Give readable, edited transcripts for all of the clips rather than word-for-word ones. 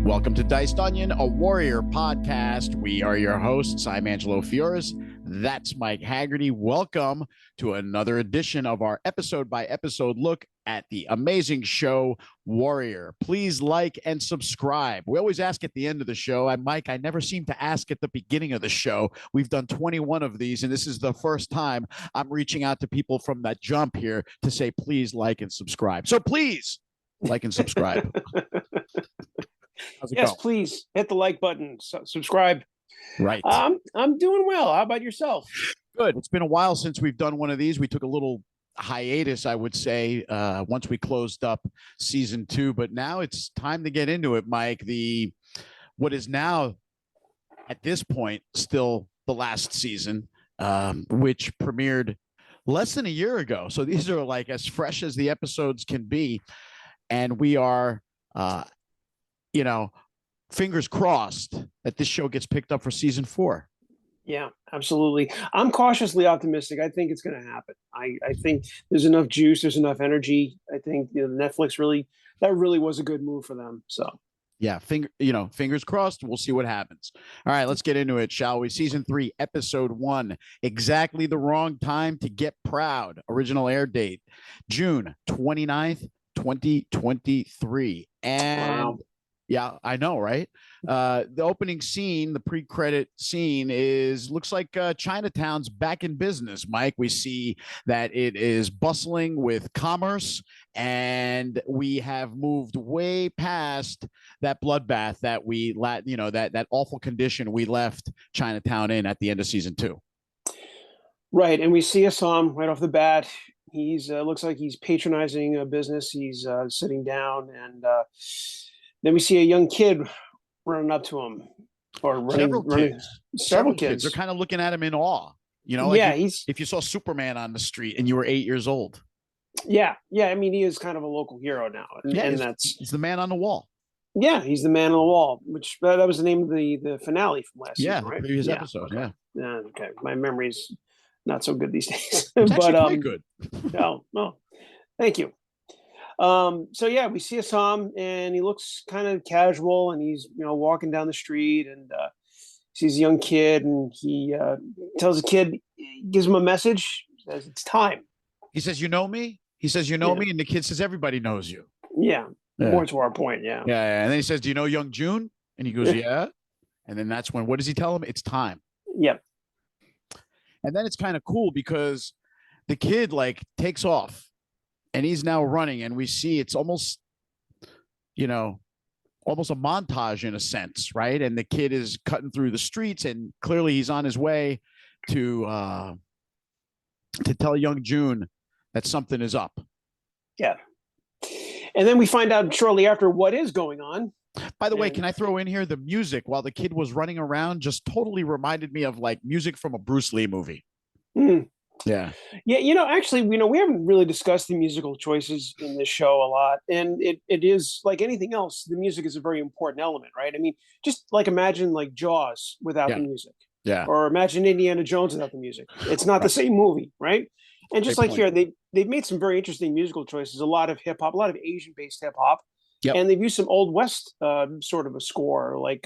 Welcome to Diced Onion, a Warrior podcast. We are your hosts. I'm Angelo Fiores. That's Mike Haggerty. Welcome to another edition of our episode-by-episode look at the amazing show, Warrior. Please like and subscribe. We always ask at the end of the show. Mike, I never seem to ask at the beginning of the show. We've done 21 of these, and this is the first time I'm reaching out to people from that jump here to say, please like and subscribe. So please like and subscribe. Yes, please hit the like button, subscribe. Right. I'm doing well. How about yourself? Good. It's been a while since we've done one of these. We took a little hiatus, I would say, once we closed up season 2, but now it's time to get into it, Mike. What is now at this point still the last season, which premiered less than a year ago. So these are like as fresh as the episodes can be. And we are fingers crossed that this show gets picked up for season 4. Yeah, absolutely. I'm cautiously optimistic. I think it's going to happen. I think there's enough juice. There's enough energy. I think Netflix really was a good move for them. So yeah, fingers crossed. We'll see what happens. All right, let's get into it, shall we? Season 3, episode 1, Exactly the Wrong Time to Get Proud. Original air date, June 29th, 2023. And wow. Yeah, I know, right? The opening scene, the pre-credit scene looks like Chinatown's back in business, Mike. We see that it is bustling with commerce, and we have moved way past that bloodbath that that awful condition we left Chinatown in at the end of season 2. Right, and we see Assam right off the bat. He's looks like he's patronizing a business. He's sitting down, and then we see a young kid running up to him, or running. Several kids. They're kind of looking at him in awe. If you saw Superman on the street and you were 8 years old. Yeah. I mean, he is kind of a local hero now, he's the man on the wall. Yeah, he's the man on the wall. Which that was the name of the finale from last season, right? The previous episode. Okay. Yeah. Okay, my memory's not so good these days. It's actually quite good. No, thank you. So yeah, we see Assam, and he looks kind of casual, and he's walking down the street, and sees a young kid, and he tells the kid, gives him a message, says it's time. He says, "You know me?" He says, "You know me," and the kid says, "Everybody knows you." Yeah, more to our point. Yeah. And then he says, "Do you know young June?" And he goes, "Yeah." And then that's when, what does he tell him? It's time. Yep. And then it's kind of cool because the kid takes off. And he's now running, and we see it's almost a montage in a sense, right? And the kid is cutting through the streets, and clearly he's on his way to tell young June that something is up. Yeah. And then we find out shortly after what is going on. By the way, can I throw in here the music while the kid was running around just totally reminded me of music from a Bruce Lee movie. Mm. Yeah. Actually, we haven't really discussed the musical choices in this show a lot. And it is like anything else. The music is a very important element, right? I mean, just imagine Jaws without the music. Yeah. Or imagine Indiana Jones without the music. It's not the same movie, right? And just here, they've made some very interesting musical choices. A lot of hip hop, a lot of Asian-based hip hop. Yep. And they've used some Old West sort of a score, I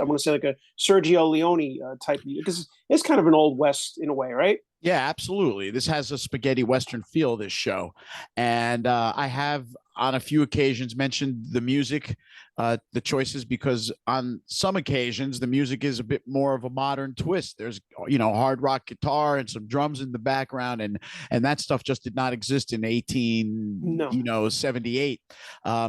want to say a Sergio Leone type music, because it's kind of an Old West in a way, right? Yeah, absolutely. This has a spaghetti Western feel, this show. And I have on a few occasions mentioned the music, the choices, because on some occasions, the music is a bit more of a modern twist. There's, hard rock guitar and some drums in the background. And that stuff just did not exist in 78.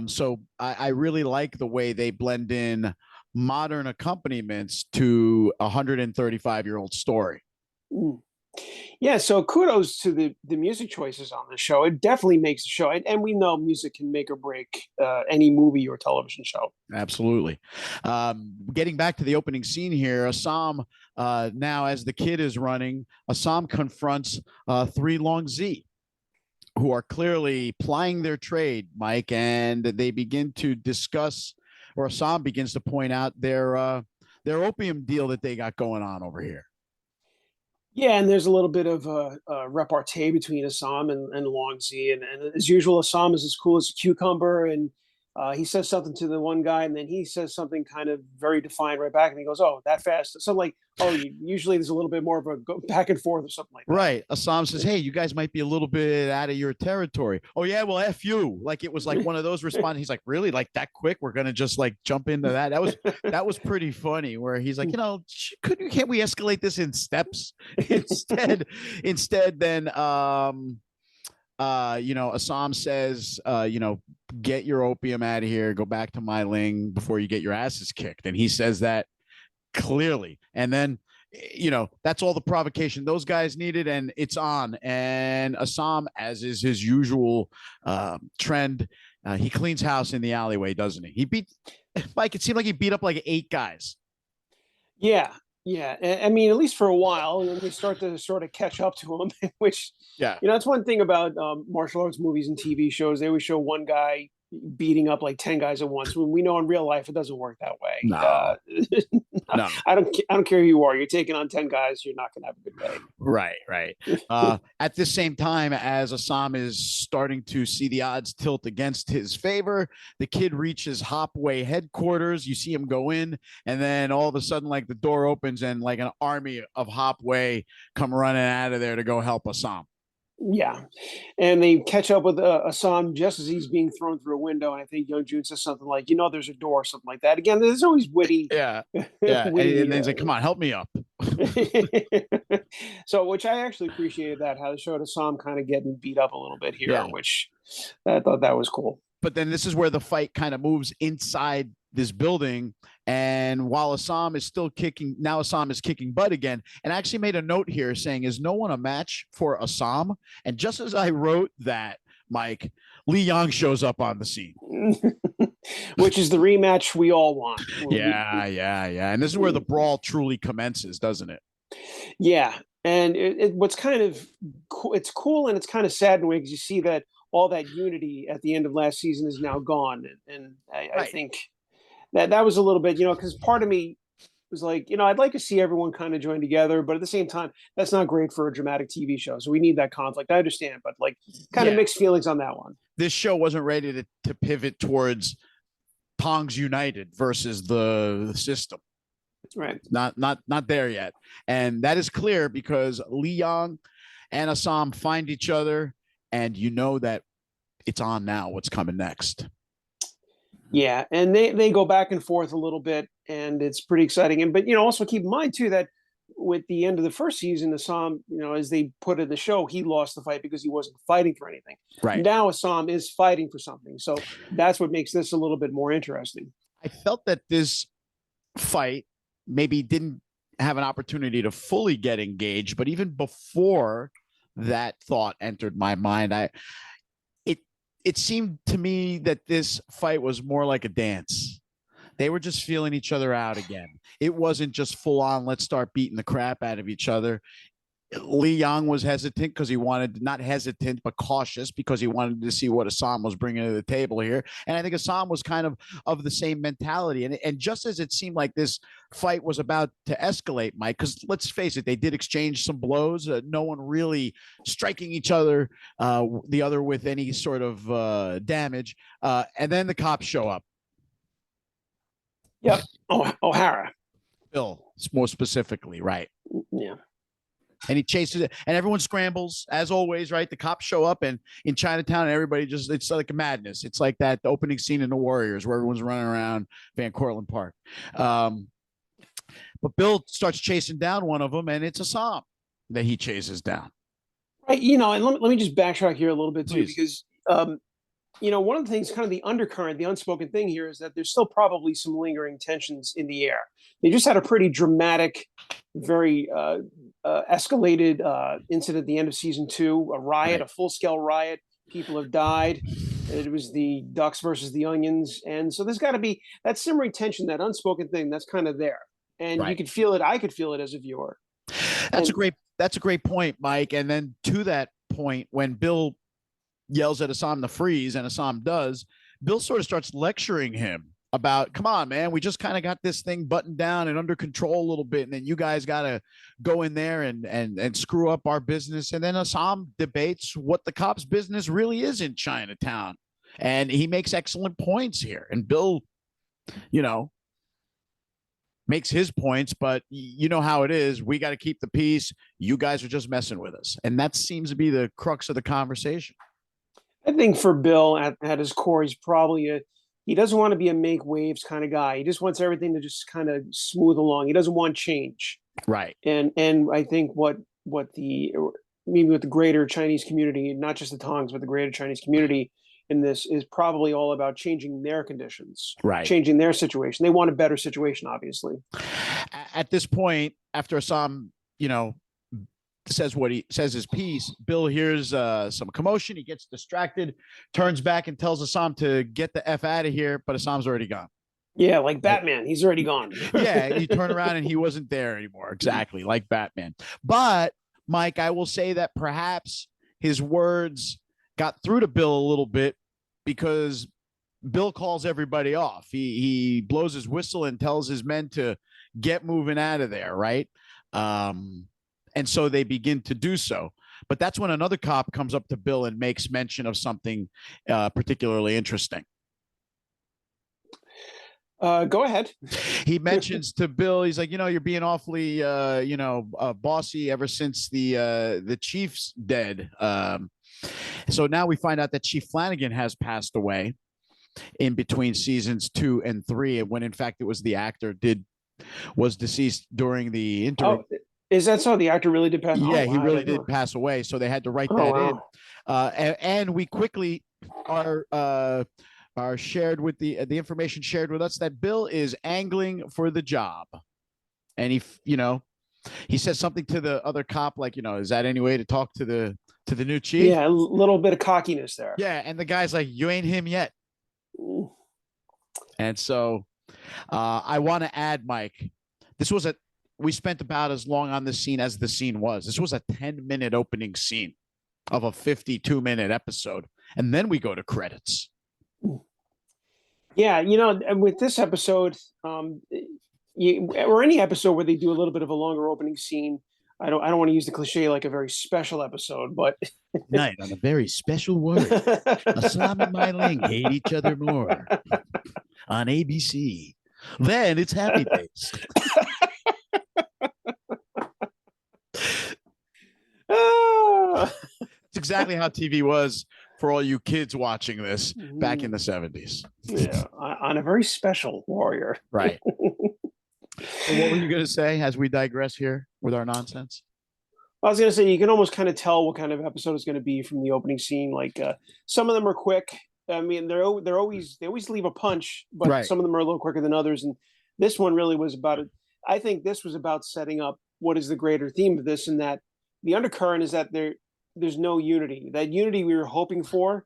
So I really like the way they blend in modern accompaniments to a 135-year-old story. Mm. Yeah, so kudos to the music choices on the show. It definitely makes the show, and we know music can make or break any movie or television show. Absolutely. Getting back to the opening scene here, Assam, now as the kid is running, Assam confronts 3 Long Z, who are clearly plying their trade, Mike, and they begin to discuss, or Assam begins to point out their opium deal that they got going on over here. Yeah, and there's a little bit of repartee between Assam and Long Z, and as usual, Assam is as cool as a cucumber, and he says something to the one guy, and then he says something kind of very defiant right back, and he goes, "Oh, that fast?" So like, oh, usually there's a little bit more of a go back and forth or something like that. Right. Assam says, "Hey, you guys might be a little bit out of your territory." Oh yeah, well, F you. Like it was like one of those responses. He's like, "Really? Like that quick? We're gonna just like jump into that?" That was pretty funny. Where he's like, can't we escalate this in steps instead? Then Assam says, get your opium out of here, go back to Mei Ling before you get your asses kicked. And he says that clearly. And then, that's all the provocation those guys needed, and it's on. And Assam, as is his usual trend, he cleans house in the alleyway, doesn't he? He beat Mike. It seemed like he beat up like 8 guys. Yeah, yeah. I mean, at least for a while, and then they start to sort of catch up to him. Which, Yeah, that's one thing about martial arts movies and TV shows. They always show one guy beating up like 10 guys at once. When we know in real life it doesn't work that way. No. No. I don't care who you are. You're taking on 10 guys, you're not going to have a good day. Right. At the same time, as Assam is starting to see the odds tilt against his favor, the kid reaches Hop Wei headquarters. You see him go in, and then all of a sudden, like the door opens, and like an army of Hop Wei come running out of there to go help Assam. Yeah, and they catch up with Assam just as he's being thrown through a window, and I think Young Jun says something like, "There's a door," or something like that. Again, there's always witty. Yeah. witty, and then he's like, "Come on, help me up." So, which I actually appreciated that, how they showed Assam kind of getting beat up a little bit here, Yeah. which I thought that was cool. But then this is where the fight kind of moves inside this building. And while Assam is still kicking, now Assam is kicking butt again. And I actually made a note here saying, "Is no one a match for Assam?" And just as I wrote that, Mike, Li Yang shows up on the scene. Which is the rematch we all want. Yeah. And this is where the brawl truly commences, doesn't it? Yeah. And what's kind of it's cool, and it's kind of sad in a way, because you see that all that unity at the end of last season is now gone. And I think that was a little bit, because part of me was like, I'd like to see everyone kind of join together, but at the same time, that's not great for a dramatic TV show. So we need that conflict. I understand, but like kind of mixed feelings on that one. This show wasn't ready to pivot towards Tongs United versus the system. Right. Not there yet. And that is clear because Li Yang and Assam find each other, and that it's on now what's coming next. Yeah, and they go back and forth a little bit, and it's pretty exciting. And but also keep in mind too that with the end of the first season, Assam, as they put in the show, he lost the fight because he wasn't fighting for anything. Right. Now Assam is fighting for something. So that's what makes this a little bit more interesting. I felt that this fight maybe didn't have an opportunity to fully get engaged, but even before that thought entered my mind, it seemed to me that this fight was more like a dance. They were just feeling each other out again. It wasn't just full on, let's start beating the crap out of each other. Li Yang was hesitant because he wanted, not hesitant, but cautious because he wanted to see what Assam was bringing to the table here. And I think Assam was kind of the same mentality. And just as it seemed like this fight was about to escalate, Mike, because let's face it, they did exchange some blows. No one really striking each other, the other with any sort of damage. And then the cops show up. Yep. O'Hara. Bill, more specifically, right? Yeah. And he chases it, and everyone scrambles as always, right? The cops show up, and in Chinatown, and everybody it's like a madness. It's like that the opening scene in The Warriors where everyone's running around Van Cortlandt Park. But Bill starts chasing down one of them, and it's Assam that he chases down. Right. And let me just backtrack here a little bit too, Please. because one of the things, kind of the undercurrent, the unspoken thing here, is that there's still probably some lingering tensions in the air. They just had a pretty dramatic, very escalated incident at the end of season 2, a riot, Right. a full-scale riot. People have died. It was the ducks versus the onions. And so there's got to be that simmering tension, that unspoken thing that's kind of there. And you could feel it. I could feel it as a viewer. That's a great point, Mike. And then to that point, when Bill yells at Assam to freeze, and Assam does, Bill sort of starts lecturing him about, come on, man, we just kind of got this thing buttoned down and under control a little bit, and then you guys got to go in there and screw up our business. And then Assam debates what the cops' business really is in Chinatown. And he makes excellent points here. And Bill, you know, makes his points, but you know how it is. We got to keep the peace. You guys are just messing with us. And that seems to be the crux of the conversation. I think for Bill at his core, he's probably he doesn't want to be a make waves kind of guy. He just wants everything to just kind of smooth along. He doesn't want change. Right. And I think what the maybe with the greater Chinese community, not just the Tongs, but the greater Chinese community in this is probably all about changing their conditions, right, changing their situation. They want a better situation, obviously. At this point, after Assam, says what he says his piece, Bill hears some commotion. He gets distracted, turns back and tells Assam to get the F out of here, but Assam's already gone. Yeah, like Batman. He's already gone. Yeah, you turn around and he wasn't there anymore. Exactly, like Batman. But, Mike, I will say that perhaps his words got through to Bill a little bit because Bill calls everybody off. He blows his whistle and tells his men to get moving out of there, right? And so they begin to do so. But that's when another cop comes up to Bill and makes mention of something particularly interesting. Go ahead. He mentions to Bill, he's like, you're being awfully, bossy ever since the chief's dead. So now we find out that Chief Flanagan has passed away in between seasons 2 and 3, when in fact it was the actor was deceased during the interim. Oh, is that so? The actor really did pass? Yeah, he really did pass away. So they had to write that in. And we quickly are shared with the information shared with us that Bill is angling for the job. And he says something to the other cop, like, is that any way to talk to the new chief? Yeah, a little bit of cockiness there. Yeah, and the guy's like, you ain't him yet. Ooh. And so I want to add, Mike, we spent about as long on this scene as the scene was. This was a 10-minute opening scene of a 52-minute episode. And then we go to credits. Yeah, with this episode, or any episode where they do a little bit of a longer opening scene, I don't want to use the cliche like a very special episode, but night on a very special word. Assam and Mei Ling hate each other more on ABC. Then it's Happy Days. It's exactly how TV was for all you kids watching this back in the 70s. Yeah, on a very special warrior. Right. So what were you going to say as we digress here with our nonsense? I was going to say, you can almost kind of tell what kind of episode it's going to be from the opening scene. Like some of them are quick. I mean, they always leave a punch, but some of them are a little quicker than others. And this one really was about it. I think this was about setting up what is the greater theme of this, and that the undercurrent is that there's no unity. That unity we were hoping for,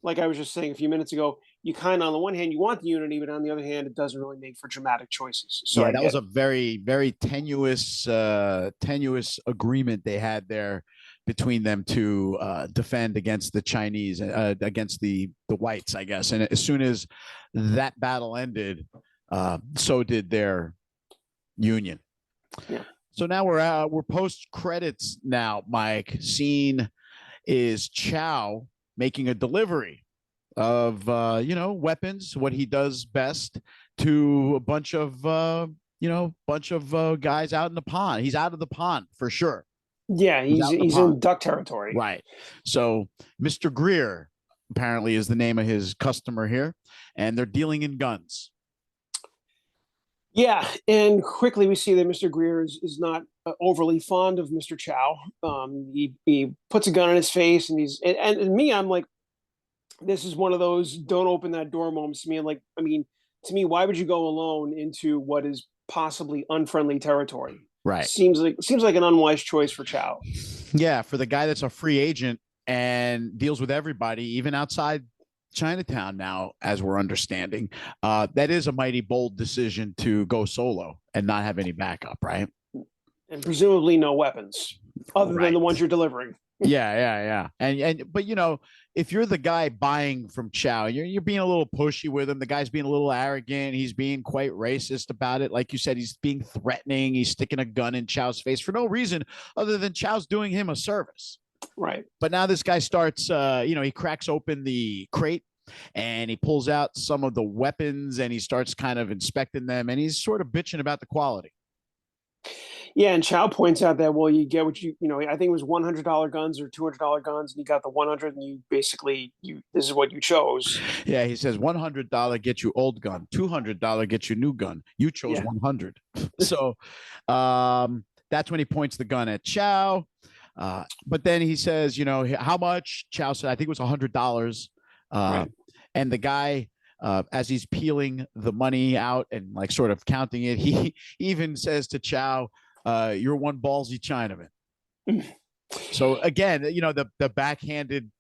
like I was just saying a few minutes ago, you kind of, on the one hand, you want the unity, but on the other hand, it doesn't really make for dramatic choices. So yeah, that was a very, very tenuous agreement they had there between them to defend against the Chinese, against the whites, I guess. And as soon as that battle ended, so did their union. Yeah. So now we're post credits now, Mike. Scene is Chow making a delivery of weapons, what he does best, to a bunch of guys out in the pond. He's out of the pond for sure. Yeah, he's in duck territory. Right. So Mr. Greer apparently is the name of his customer here, and they're dealing in guns. Yeah, and quickly we see that Mr. Greer is not overly fond of Mr. Chow. He puts a gun in his face, and me, I'm like, this is one of those don't open that door moments to me. And to me, why would you go alone into what is possibly unfriendly territory? Right. Seems like an unwise choice for Chow. Yeah, for the guy that's a free agent and deals with everybody, even outside Chinatown now, as we're understanding, that is a mighty bold decision to go solo and not have any backup, right? And presumably no weapons other than the ones you're delivering. Yeah. But if you're the guy buying from Chow, you're being a little pushy with him. The guy's being a little arrogant. He's being quite racist about it. Like you said, he's being threatening. He's sticking a gun in Chow's face for no reason other than Chow's doing him a service. Right. But now this guy starts, he cracks open the crate and he pulls out some of the weapons and he starts kind of inspecting them, and he's sort of bitching about the quality. Yeah, and Chow points out that, well, you get what I think it was $100 guns or $200 guns, and you got the 100, and you basically this is what you chose. Yeah, he says $100 gets you old gun, $200 gets you new gun. You chose 100. So that's when he points the gun at Chow. But then he says, how much? Chow said, I think it was $100. Right. And the guy, as he's peeling the money out and like sort of counting it, he even says to Chow, you're one ballsy Chinaman. So again, the backhanded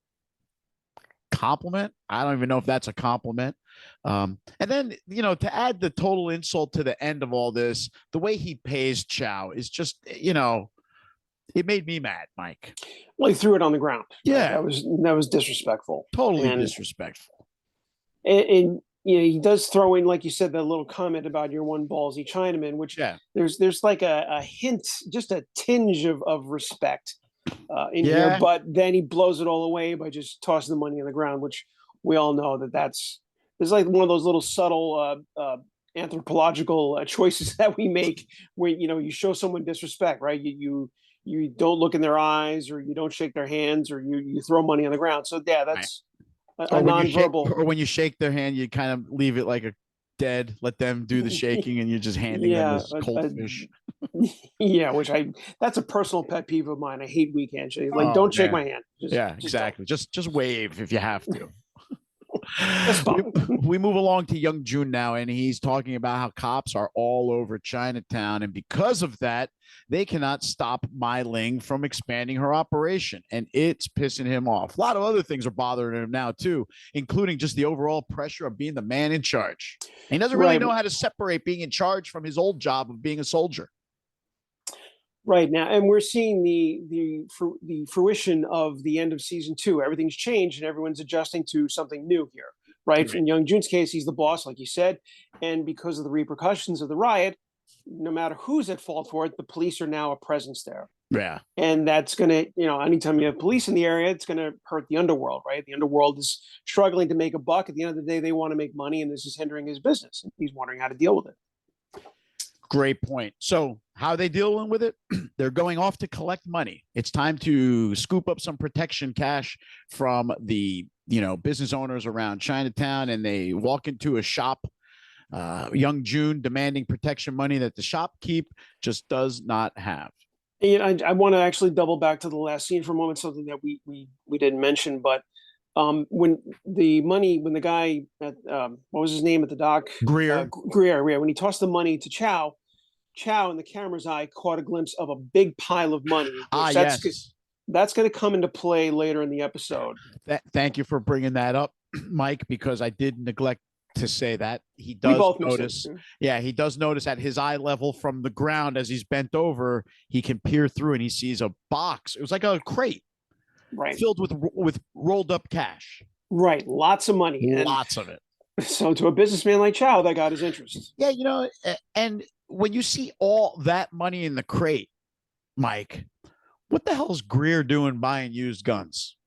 compliment. I don't even know if that's a compliment. And then, to add the total insult to the end of all this, the way he pays Chow is just, it made me mad, Mike. Well, he threw it on the ground. Yeah. That was disrespectful. Totally disrespectful. And he does throw in, like you said, that little comment about your one ballsy Chinaman, which there's like a hint, just a tinge of respect in here, but then he blows it all away by just tossing the money on the ground, which we all know that's like one of those little subtle anthropological choices that we make when you show someone disrespect, right? You don't look in their eyes, or you don't shake their hands, or you throw money on the ground. So that's a nonverbal. Or when you shake their hand, you kind of leave it like a dead, let them do the shaking, and you're just handing them this cold fish. That's a personal pet peeve of mine. I hate weak handshakes. Like, don't shake my hand. Exactly. Just wave if you have to. We move along to young June now, and he's talking about how cops are all over Chinatown, and because of that, they cannot stop Mei Ling from expanding her operation, and it's pissing him off. A lot of other things are bothering him now too, including just the overall pressure of being the man in charge. And he doesn't really know how to separate being in charge from his old job of being a soldier. Right now, and we're seeing the fruition of the end of season 2. Everything's changed, and everyone's adjusting to something new here. Right? In Young Jun's case, he's the boss, like you said, and because of the repercussions of the riot, no matter who's at fault for it, the police are now a presence there. Yeah, and that's going to, anytime you have police in the area, it's going to hurt the underworld. Right? The underworld is struggling to make a buck. At the end of the day, they want to make money, and this is hindering his business. And he's wondering how to deal with it. Great point. So how are they dealing with it? They're going off to collect money. It's time to scoop up some protection cash from the, business owners around Chinatown. And they walk into a shop, young June demanding protection money that the shopkeep just does not have. I want to actually double back to the last scene for a moment, something that we didn't mention, but when the guy at what was his name at the dock? Greer, when he tossed the money to Chow in the camera's eye caught a glimpse of a big pile of money. Yes. That's going to come into play later in the episode. Thank you for bringing that up, Mike, because I did neglect to say that. He does notice. Yeah, he does notice at his eye level from the ground as he's bent over, he can peer through and he sees a box. It was like a crate. Right. Filled with rolled up cash. Right. Lots of money. Lots of it. So to a businessman like Chow, that got his interest. Yeah, and when you see all that money in the crate, Mike, what the hell is Greer doing buying used guns?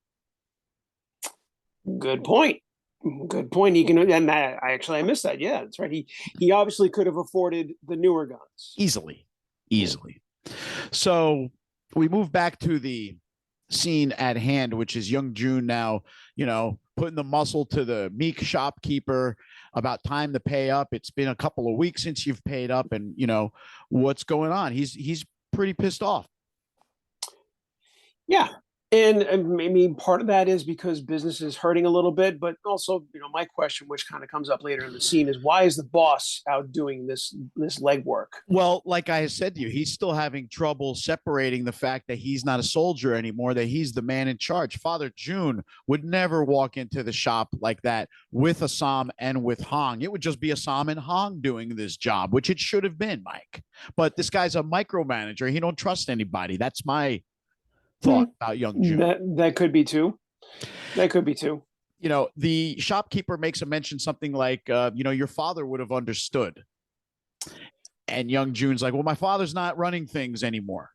Good point. He can, and I missed that. Yeah, that's right. He obviously could have afforded the newer guns. Easily. So we move back to the scene at hand, which is young June now, putting the muscle to the meek shopkeeper about time to pay up. It's been a couple of weeks since you've paid up, and what's going on. He's pretty pissed off. Yeah. And maybe part of that is because business is hurting a little bit, but also, my question, which kind of comes up later in the scene, is why is the boss out doing this legwork? Well, like I said to you, he's still having trouble separating the fact that he's not a soldier anymore, that he's the man in charge. Father June would never walk into the shop like that with Assam and with Hong. It would just be Assam and Hong doing this job, which it should have been, Mike. But this guy's a micromanager. He don't trust anybody. That's my thought about young June. That could be too. The shopkeeper makes a mention something like, your father would have understood. And young June's like, well, my father's not running things anymore.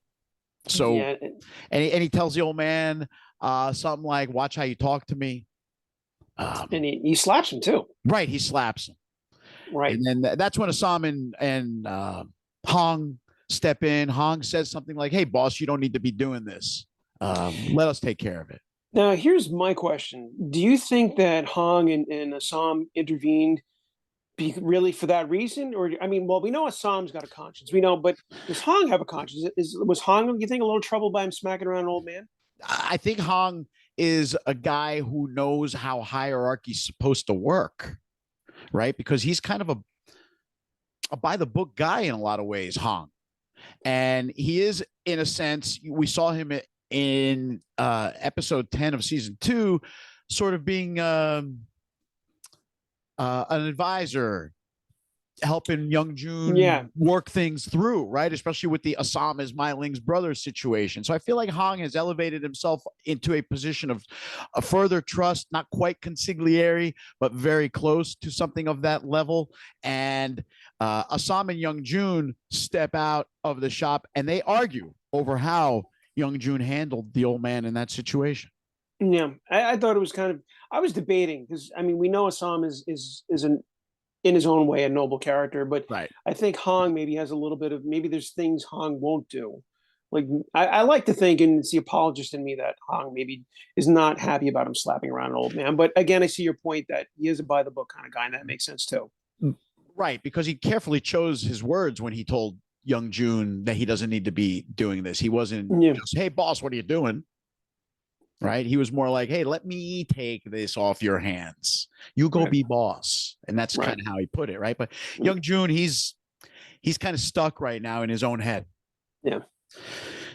So, and he tells the old man something like, watch how you talk to me. And he slaps him too. Right, he slaps him. Right. And then that's when Assam and Hong step in. Hong says something like, "Hey, boss, you don't need to be doing this. Let us take care of it." Now, here's my question. Do you think that Hong and Assam intervened really for that reason? Or, I mean, well, we know Assam's got a conscience. We know, but does Hong have a conscience? Was Hong, you think, a little trouble by him smacking around an old man? I think Hong is a guy who knows how hierarchy's supposed to work, right? Because he's kind of a by the book guy in a lot of ways, Hong. And he is, in a sense, we saw him in episode 10 of season 2, sort of being an advisor, helping Young Jun work things through, right? Especially with the Assam as Mei Ling's brother situation. So I feel like Hong has elevated himself into a position of a further trust, not quite consigliere, but very close to something of that level. And Assam and Young Jun step out of the shop and they argue over how Young Jun handled the old man in that situation. Yeah, I thought it was kind of. I was debating because I mean we know Assam is in his own way a noble character, but right. I think Hong maybe has a little bit of maybe there's things Hong won't do. Like I like to think, and it's the apologist in me that Hong maybe is not happy about him slapping around an old man. But again, I see your point that he is a by the book kind of guy, and that makes sense too. Right, because he carefully chose his words when he told Young Jun that he doesn't need to be doing this. He wasn't just, "Hey, boss, what are you doing?" Right? He was more like, "Hey, let me take this off your hands. You go be boss." And that's kind of how he put it, right? But Young Jun, he's kind of stuck right now in his own head. Yeah.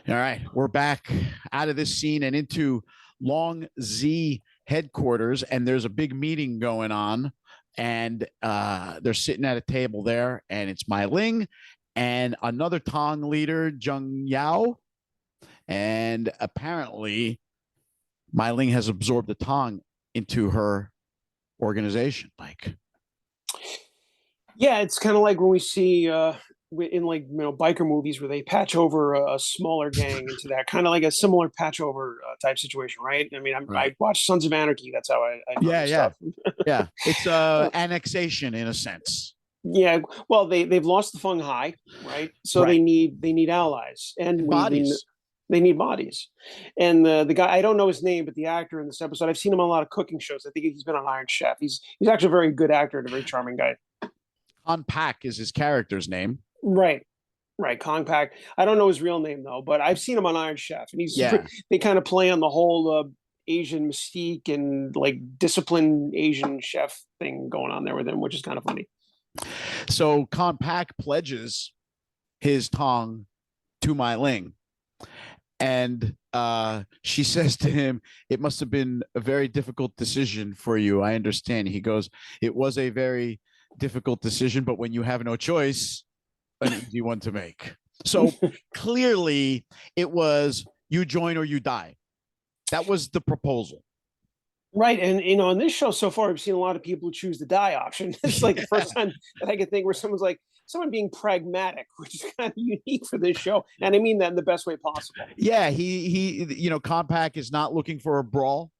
All right, we're back out of this scene and into Long Z headquarters, and there's a big meeting going on, and they're sitting at a table there, and it's Mei Ling and another Tong leader, Zheng Yao, and apparently Mei Ling has absorbed the Tong into her organization, Mike. Yeah, it's kind of like when we see in like biker movies where they patch over a smaller gang into that kind of like a similar patch over type situation, right? I mean, I watched Sons of Anarchy. That's how I know stuff. Yeah. It's annexation in a sense. Yeah, well, they've lost the Feng Hai, right? So they need allies and bodies. They need bodies. And the guy, I don't know his name, but the actor in this episode, I've seen him on a lot of cooking shows. I think he's been on Iron Chef. He's actually a very good actor and a very charming guy. Kong Pak is his character's name. Right. Kong Pak. I don't know his real name though, but I've seen him on Iron Chef, and they kind of play on the whole Asian mystique and like disciplined Asian chef thing going on there with him, which is kind of funny. So Kong Pak pledges his Tong to Mei Ling. And she says to him, "It must have been a very difficult decision for you. I understand." He goes, "It was a very difficult decision, but when you have no choice, an easy one to make." So clearly it was you join or you die. That was the proposal. Right. And, in this show so far, I've seen a lot of people choose the die option. It's like the first time that I could think where someone being pragmatic, which is kind of unique for this show. And I mean that in the best way possible. Yeah. He Kong Pak is not looking for a brawl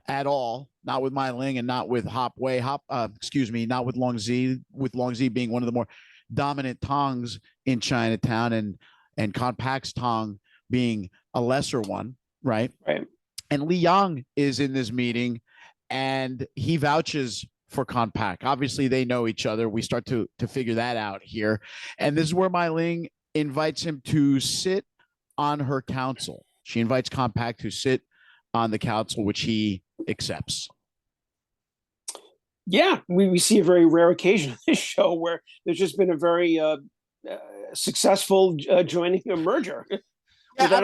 at all. Not with Mei Ling and not with Hop Wei. Not with Long Z being one of the more dominant Tongs in Chinatown and Kong Pak's Tong being a lesser one. Right. And Li Yang is in this meeting and he vouches for Kong Pak. Obviously, they know each other. We start to figure that out here. And this is where Mei Ling invites him to sit on her council. She invites Kong Pak to sit on the council, which he accepts. Yeah, we see a very rare occasion on this show where there's just been a very successful joining a merger. Yeah, I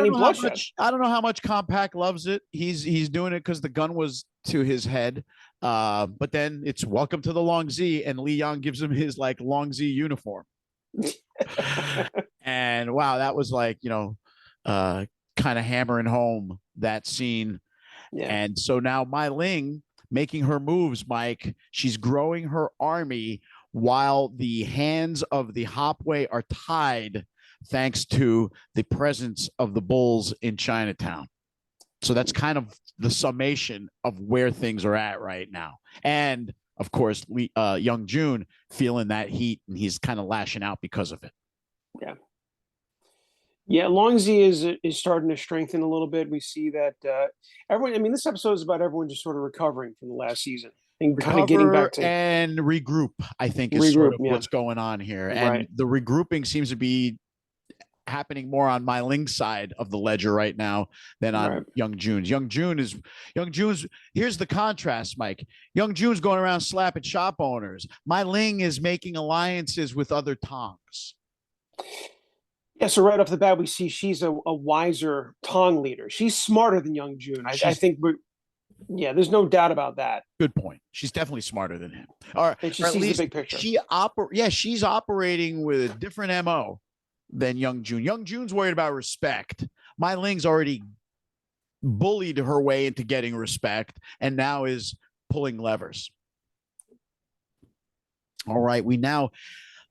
don't know how much Kong Pak loves it. He's doing it because the gun was to his head. But then it's welcome to the Long Z, and Li Yang gives him his like Long Z uniform. And wow, that was like, kind of hammering home that scene. Yeah. And so now Mei Ling making her moves, Mike. She's growing her army while the hands of the Hop Wei are tied thanks to the presence of the bulls in Chinatown. So that's kind of the summation of where things are at right now. And of course, Young June feeling that heat, and he's kind of lashing out because of it. Yeah. Yeah, Longzi is starting to strengthen a little bit. We see that everyone. I mean, this episode is about everyone just sort of recovering from the last season and kind of getting Recover back to and regroup, I think, is sort regroup. of Yeah, what's going on here. And right. the regrouping seems to be happening more on Mei Ling's side of the ledger right now than on Right. Young June's. Young June's. Here's the contrast, Mike. Young June's going around slapping shop owners. Mei Ling is making alliances with other Tongs. Yeah, so right off the bat, we see she's a wiser Tong leader. She's smarter than Young June. I think yeah, there's no doubt about that. Good point. She's definitely smarter than him. Or And she or at sees the least big picture. she's operating with a different MO than Young June. Young June's worried about respect. Mei Ling's already bullied her way into getting respect and now is pulling levers. All right, we now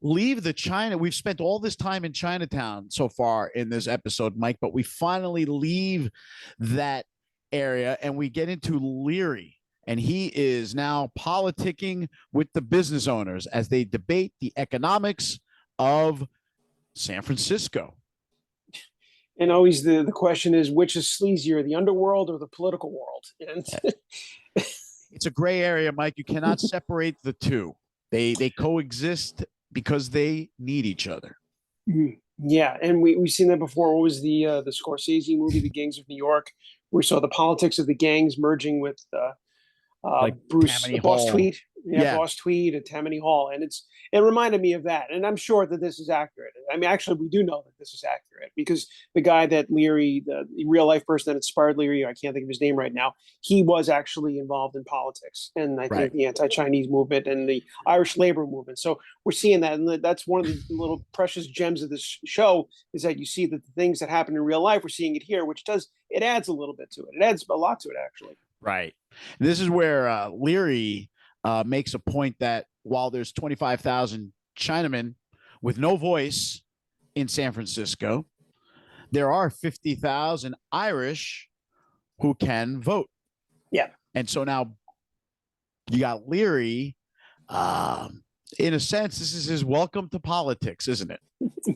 leave the China. We've spent all this time in Chinatown so far in this episode, Mike, but we finally leave that area and we get into Leary. And he is now politicking with the business owners as they debate the economics of San Francisco. And always the question is, which is sleazier, the underworld or the political world? And it's a gray area, Mike. You cannot separate the two. They coexist because they need each other. Yeah, and we've seen that before. What was the Scorsese movie, The Gangs of New York, where we saw the politics of the gangs merging with Like Bruce Tammany Boss Hall. Tweed, Yeah. Boss Tweed at Tammany Hall, and it reminded me of that. And I'm sure that this is accurate. I mean, actually, we do know that this is accurate because the guy that Leary, the real life person that inspired Leary, I can't think of his name right now, he was actually involved in politics, and I think the anti-Chinese movement and the Irish labor movement. So we're seeing that, and that's one of the little precious gems of this show is that you see that the things that happen in real life, we're seeing it here, which it adds a little bit to it. It adds a lot to it, actually. Right. This is where Leary makes a point that while there's 25,000 Chinamen with no voice in San Francisco, there are 50,000 Irish who can vote. Yeah. And so now you got Leary. In a sense, this is his welcome to politics, isn't it?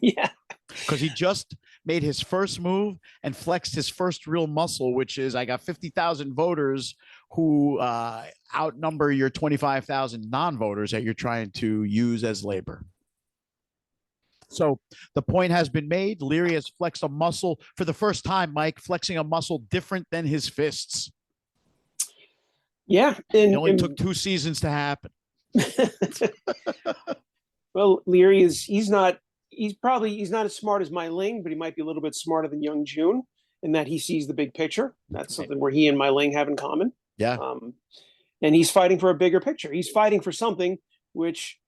Yeah. Because he just made his first move and flexed his first real muscle, which is I got 50,000 voters who outnumber your 25,000 non-voters that you're trying to use as labor. So the point has been made. Leary has flexed a muscle for the first time, Mike, flexing a muscle different than his fists. Yeah. It only took 2 seasons to happen. Well, Leary he's not as smart as Mei Ling, but he might be a little bit smarter than Young June in that he sees the big picture. That's something where he and Mei Ling have in common. Yeah. And he's fighting for a bigger picture. He's fighting for something which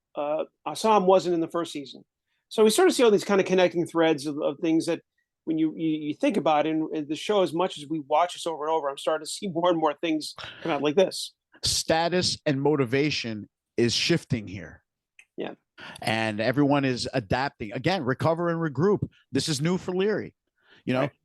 Assam wasn't in the first season. So we sort of see all these kind of connecting threads of things that when you think about it, and the show, as much as we watch this over and over, I'm starting to see more and more things come out like this. Status and motivation is shifting here. Yeah. And everyone is adapting. Again, recover and regroup. This is new for Leary.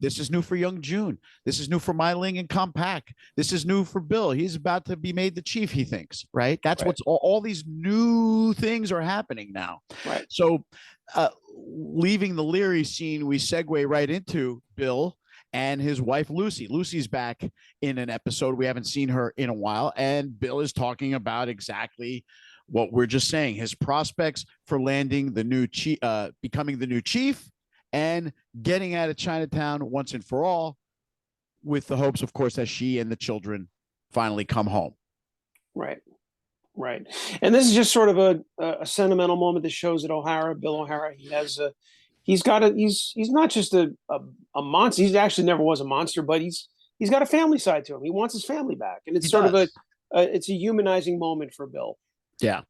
This is new for Young June. This is new for Mei Ling and Compact. This is new for Bill. He's about to be made the chief, he thinks, right? That's what's all these new things are happening now. Right. So leaving the Leary scene, we segue right into Bill and his wife, Lucy. Lucy's back in an episode. We haven't seen her in a while. And Bill is talking about exactly what we're just saying, his prospects for landing the new chief, becoming the new chief and getting out of Chinatown once and for all, with the hopes, of course, that she and the children finally come home. Right. And this is just sort of a sentimental moment that shows that Bill O'Hara, he's not just a monster. He actually never was a monster, but he's got a family side to him. He wants his family back. And it's it's a humanizing moment for Bill. Yeah.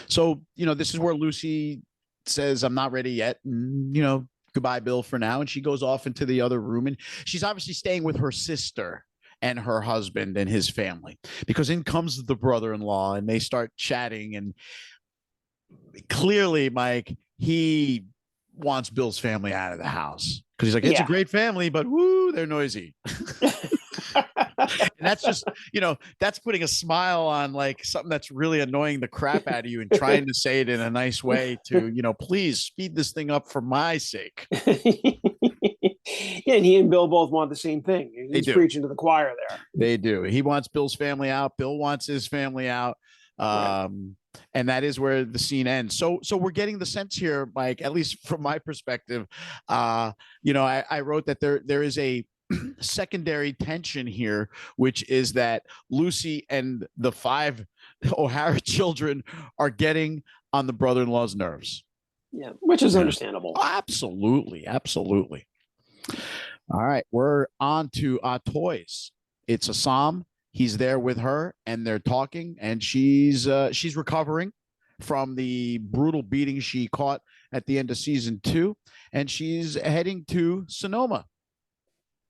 So, this is where Lucy says, I'm not ready yet. And, goodbye, Bill, for now. And she goes off into the other room. And she's obviously staying with her sister and her husband and his family, because in comes the brother-in-law and they start chatting. And clearly, Mike, he wants Bill's family out of the house because he's like, it's a great family, but woo, they're noisy. And that's just, that's putting a smile on like something that's really annoying the crap out of you and trying to say it in a nice way to, please speed this thing up for my sake. Yeah, and he and Bill both want the same thing. He's preaching to the choir there. They do. He wants Bill's family out. Bill wants his family out. Right. And that is where the scene ends. So we're getting the sense here, Mike, at least from my perspective. I wrote that there is a secondary tension here, which is that Lucy and the 5 O'Hara children are getting on the brother-in-law's nerves. Yeah, which is understandable. Absolutely. All right, we're on to toys. It's Assam. He's there with her, and they're talking, and she's recovering from the brutal beating she caught at the end of season 2, and she's heading to Sonoma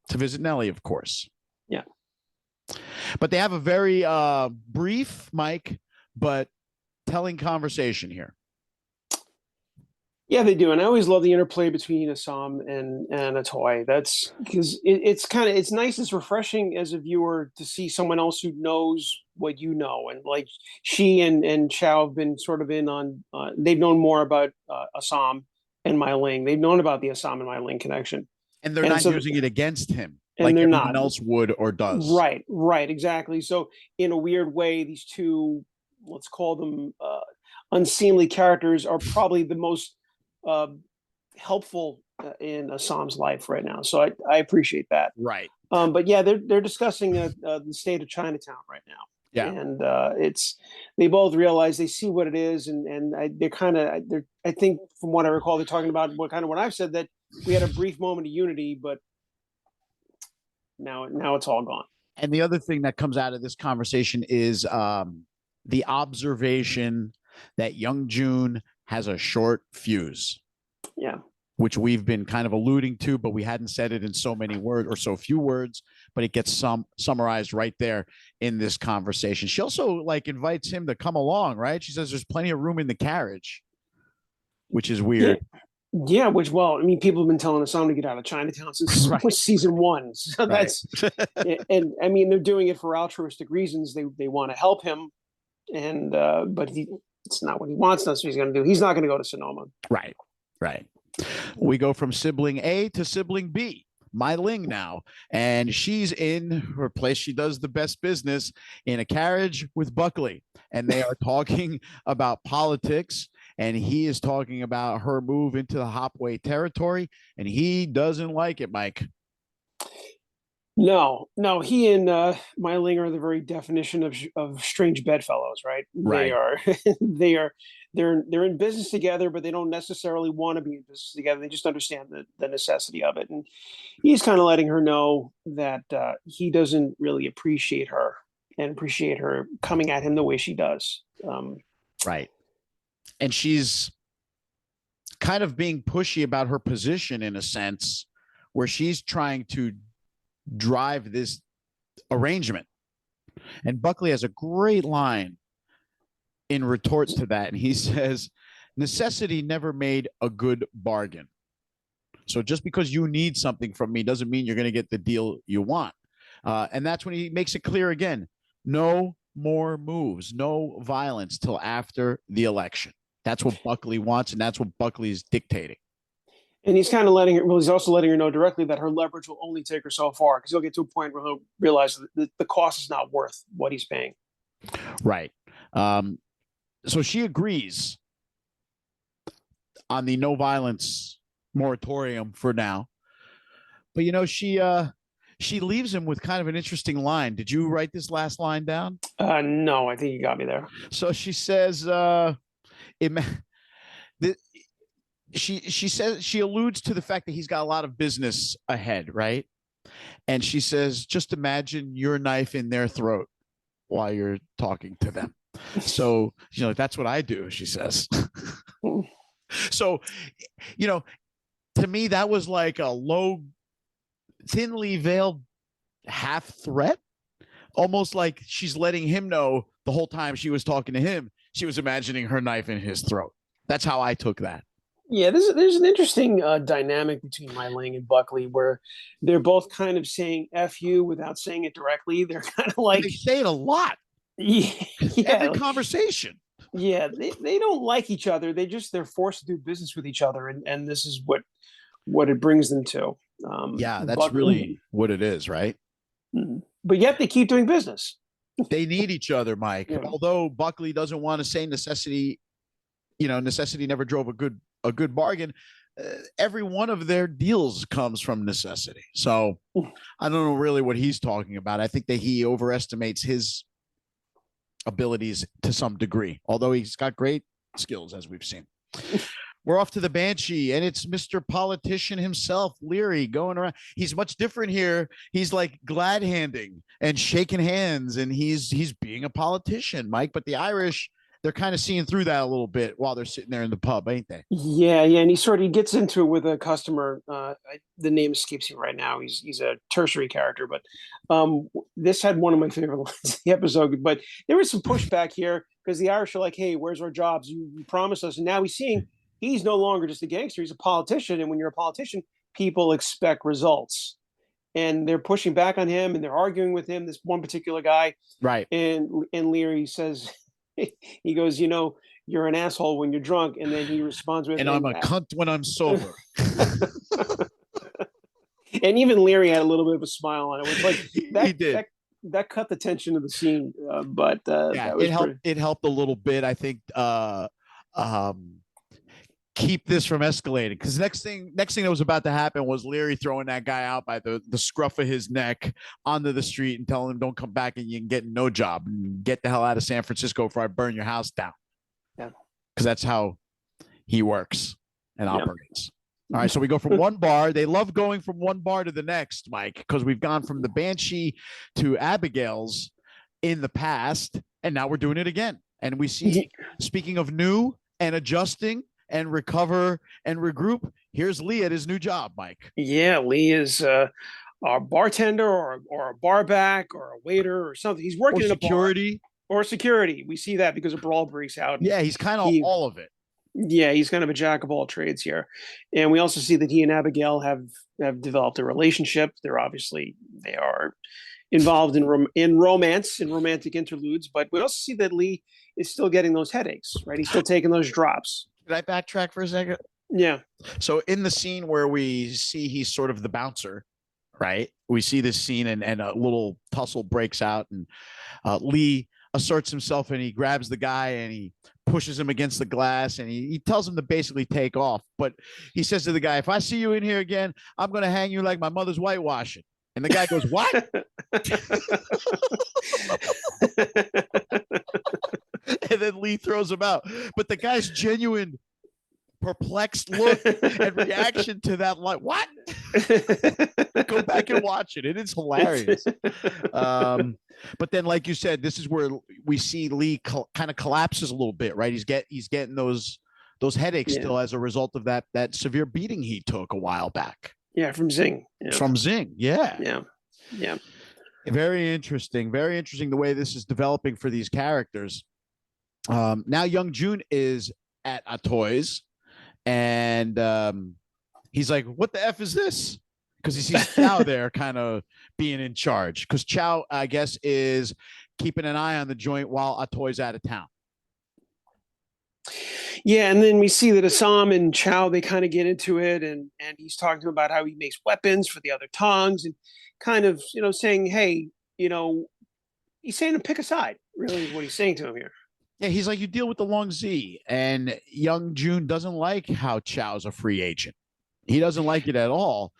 to visit Nellie, of course. Yeah. But they have a very brief, Mike, but telling conversation here. Yeah, they do. And I always love the interplay between Assam and a toy. That's because it's nice. It's refreshing as a viewer to see someone else who knows what you know. And like she and Chow have been sort of in on, they've known more about Assam and Mei Ling. They've known about the Assam and Mei Ling connection. And they're not using it against him like everyone else would or does. Right, exactly. So in a weird way, these two, let's call them unseemly characters, are probably the most helpful in Assam's life right now. So I appreciate that. Right. But yeah, they're discussing the state of Chinatown right now. Yeah. And they both realize, they see what it is, and they're I think from what I recall, they're talking about what I've said, that we had a brief moment of unity, but now it's all gone. And the other thing that comes out of this conversation is the observation that young June has a short fuse. Yeah. Which we've been kind of alluding to, but we hadn't said it in so many words or so few words, but it gets summarized right there in this conversation. She also invites him to come along, right? She says there's plenty of room in the carriage, which is weird. Yeah, people have been telling Assam to get out of Chinatown since season 1. So that's, and I mean, they're doing it for altruistic reasons. They want to help him, and but it's not what he wants. That's what he's going to do. He's not going to go to Sonoma. Right. We go from sibling A to sibling B, Mei Ling now, and she's in her place. She does the best business in a carriage with Buckley, and they are talking about politics, and he is talking about her move into the Hop Wei territory, and he doesn't like it, Mike. No, he and Mei Ling are the very definition of strange bedfellows, right? Right. They're in business together, but they don't necessarily want to be in business together. They just understand the necessity of it. And he's kind of letting her know that he doesn't really appreciate her coming at him the way she does. Right. And she's kind of being pushy about her position in a sense, where she's trying to drive this arrangement. And Buckley has a great line in retort to that, and he says, necessity never made a good bargain. So just because you need something from me doesn't mean you're going to get the deal you want. And that's when he makes it clear again, no more moves, no violence till after the election. That's what Buckley wants, and that's what Buckley's dictating. And he's kind of he's also letting her know directly that her leverage will only take her so far, because he'll get to a point where he'll realize that the cost is not worth what he's paying. Right. So she agrees on the no violence moratorium for now. But, she leaves him with kind of an interesting line. Did you write this last line down? No, I think you got me there. So she says, she says, she alludes to the fact that he's got a lot of business ahead, right? And she says, just imagine your knife in their throat while you're talking to them. So, that's what I do, she says. So, to me, that was like a low, thinly veiled half threat, almost like she's letting him know the whole time she was talking to him, she was imagining her knife in his throat. That's how I took that. Yeah, there's an interesting dynamic between Mei Ling and Buckley where they're both kind of saying "f you" without saying it directly. They're kind of And they like, say it a lot, yeah, every yeah, conversation. yeah. They don't like each other. They're forced to do business with each other, and this is what it brings them to. Yeah, that's Buck, really what it is, right? but yet they keep doing business. They need each other, Mike. Yeah. Although Buckley doesn't want to say necessity, necessity never drove a good bargain. Every one of their deals comes from necessity. So I don't know really what he's talking about. I think that he overestimates his abilities to some degree, although he's got great skills, as we've seen. We're off to the Banshee, and it's Mr. Politician himself, Leary, going around. He's much different here. He's like glad handing and shaking hands, and he's being a politician, Mike. But the Irish, they're kind of seeing through that a little bit while they're sitting there in the pub, ain't they? Yeah, yeah, and he gets into it with a customer. The name escapes me right now. He's a tertiary character, but this had one of my favorite lines in the episode. But there was some pushback here because the Irish are like, "Hey, where's our jobs? You promised us," and now he's seeing he's no longer just a gangster; he's a politician. And when you're a politician, people expect results, and they're pushing back on him and they're arguing with him. This one particular guy, Right. and Leary says, he goes, you're an asshole when you're drunk, and then he responds with, And I'm a cunt when I'm sober. and even Leary had a little bit of a smile on it. It was like He did. that cut the tension of the scene, but Yeah, that was it helped. pretty. It helped a little bit, I think. Um, keep this from escalating, because next thing that was about to happen was Leary throwing that guy out by the scruff of his neck onto the street and telling him, "Don't come back and you can get no job and get the hell out of San Francisco before I burn your house down." Yeah, because that's how he works and operates. All right, so we go from one bar. They love going from one bar to the next, Mike, because we've gone from the Banshee to Abigail's in the past, and now we're doing it again. And we see, speaking of new and adjusting and recover and regroup, here's Lee at his new job, Mike. Yeah, Lee is a bartender or a bar back or a waiter or something. He's working in a bar. Security. Or security. We see that because a brawl breaks out. Yeah, he's kind of all of it. Yeah, he's kind of a jack of all trades here. And we also see that he and Abigail have developed a relationship. They are involved in romance, in romantic interludes, but we also see that Lee is still getting those headaches, right? He's still taking those drops. Did I backtrack for a second? Yeah. So in the scene where we see he's sort of the bouncer, right? We see this scene and a little tussle breaks out, and Lee asserts himself and he grabs the guy and he pushes him against the glass, and he tells him to basically take off. But he says to the guy, "If I see you in here again, I'm going to hang you like my mother's whitewashing." And the guy goes, "What?" And then Lee throws him out. But the guy's genuine perplexed look and reaction to that, like, what? Go back and watch it. It is hilarious. But then, like you said, this is where we see Lee kind of collapses a little bit, right? He's getting those headaches still as a result of that severe beating he took a while back. Yeah, from Zing. Yeah. From Zing, yeah. Yeah. Very interesting. Very interesting the way this is developing for these characters. Now Young Jun is at a Toys, and he's like, "What the F is this?" Because he sees Chow there kind of being in charge. Because Chow, I guess, is keeping an eye on the joint while Atoy's out of town. Yeah, and then we see that Assam and Chow, they kind of get into it, and he's talking to him about how he makes weapons for the other tongues, and kind of, saying, hey, he's saying to pick a side, really is what he's saying to him here. Yeah, he's like, you deal with the long Z, and Young Jun doesn't like how Chow's a free agent. He doesn't like it at all.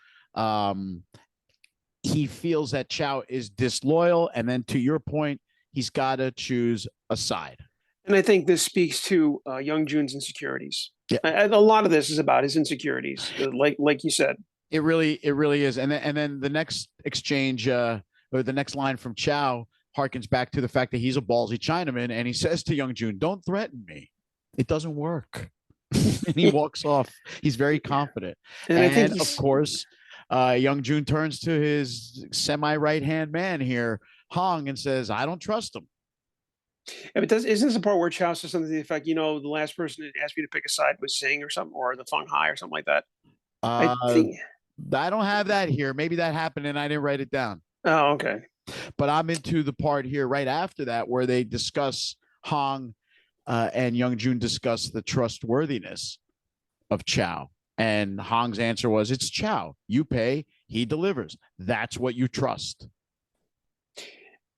He feels that Chow is disloyal, and then to your point, he's got to choose a side. And I think this speaks to Young Jun's insecurities. Yeah. A lot of this is about his insecurities, like you said. It really is. And then the next exchange, or the next line from Chow harkens back to the fact that he's a ballsy Chinaman, and he says to Young Jun, "Don't threaten me. It doesn't work." And he walks off. He's very confident. And I think of course, Young Jun turns to his semi right-hand man here, Hong, and says, "I don't trust him." If it does, isn't this the part where Chow says something to the effect, the last person that asked me to pick a side was Zing or something, or the Feng Hai or something like that? I Uh, think. I don't have that here. Maybe that happened and I didn't write it down. Oh, okay. But I'm into the part here right after that where they discuss Hong and Young Jun discuss the trustworthiness of Chow. And Hong's answer was, "It's Chow. You pay, he delivers. That's what you trust."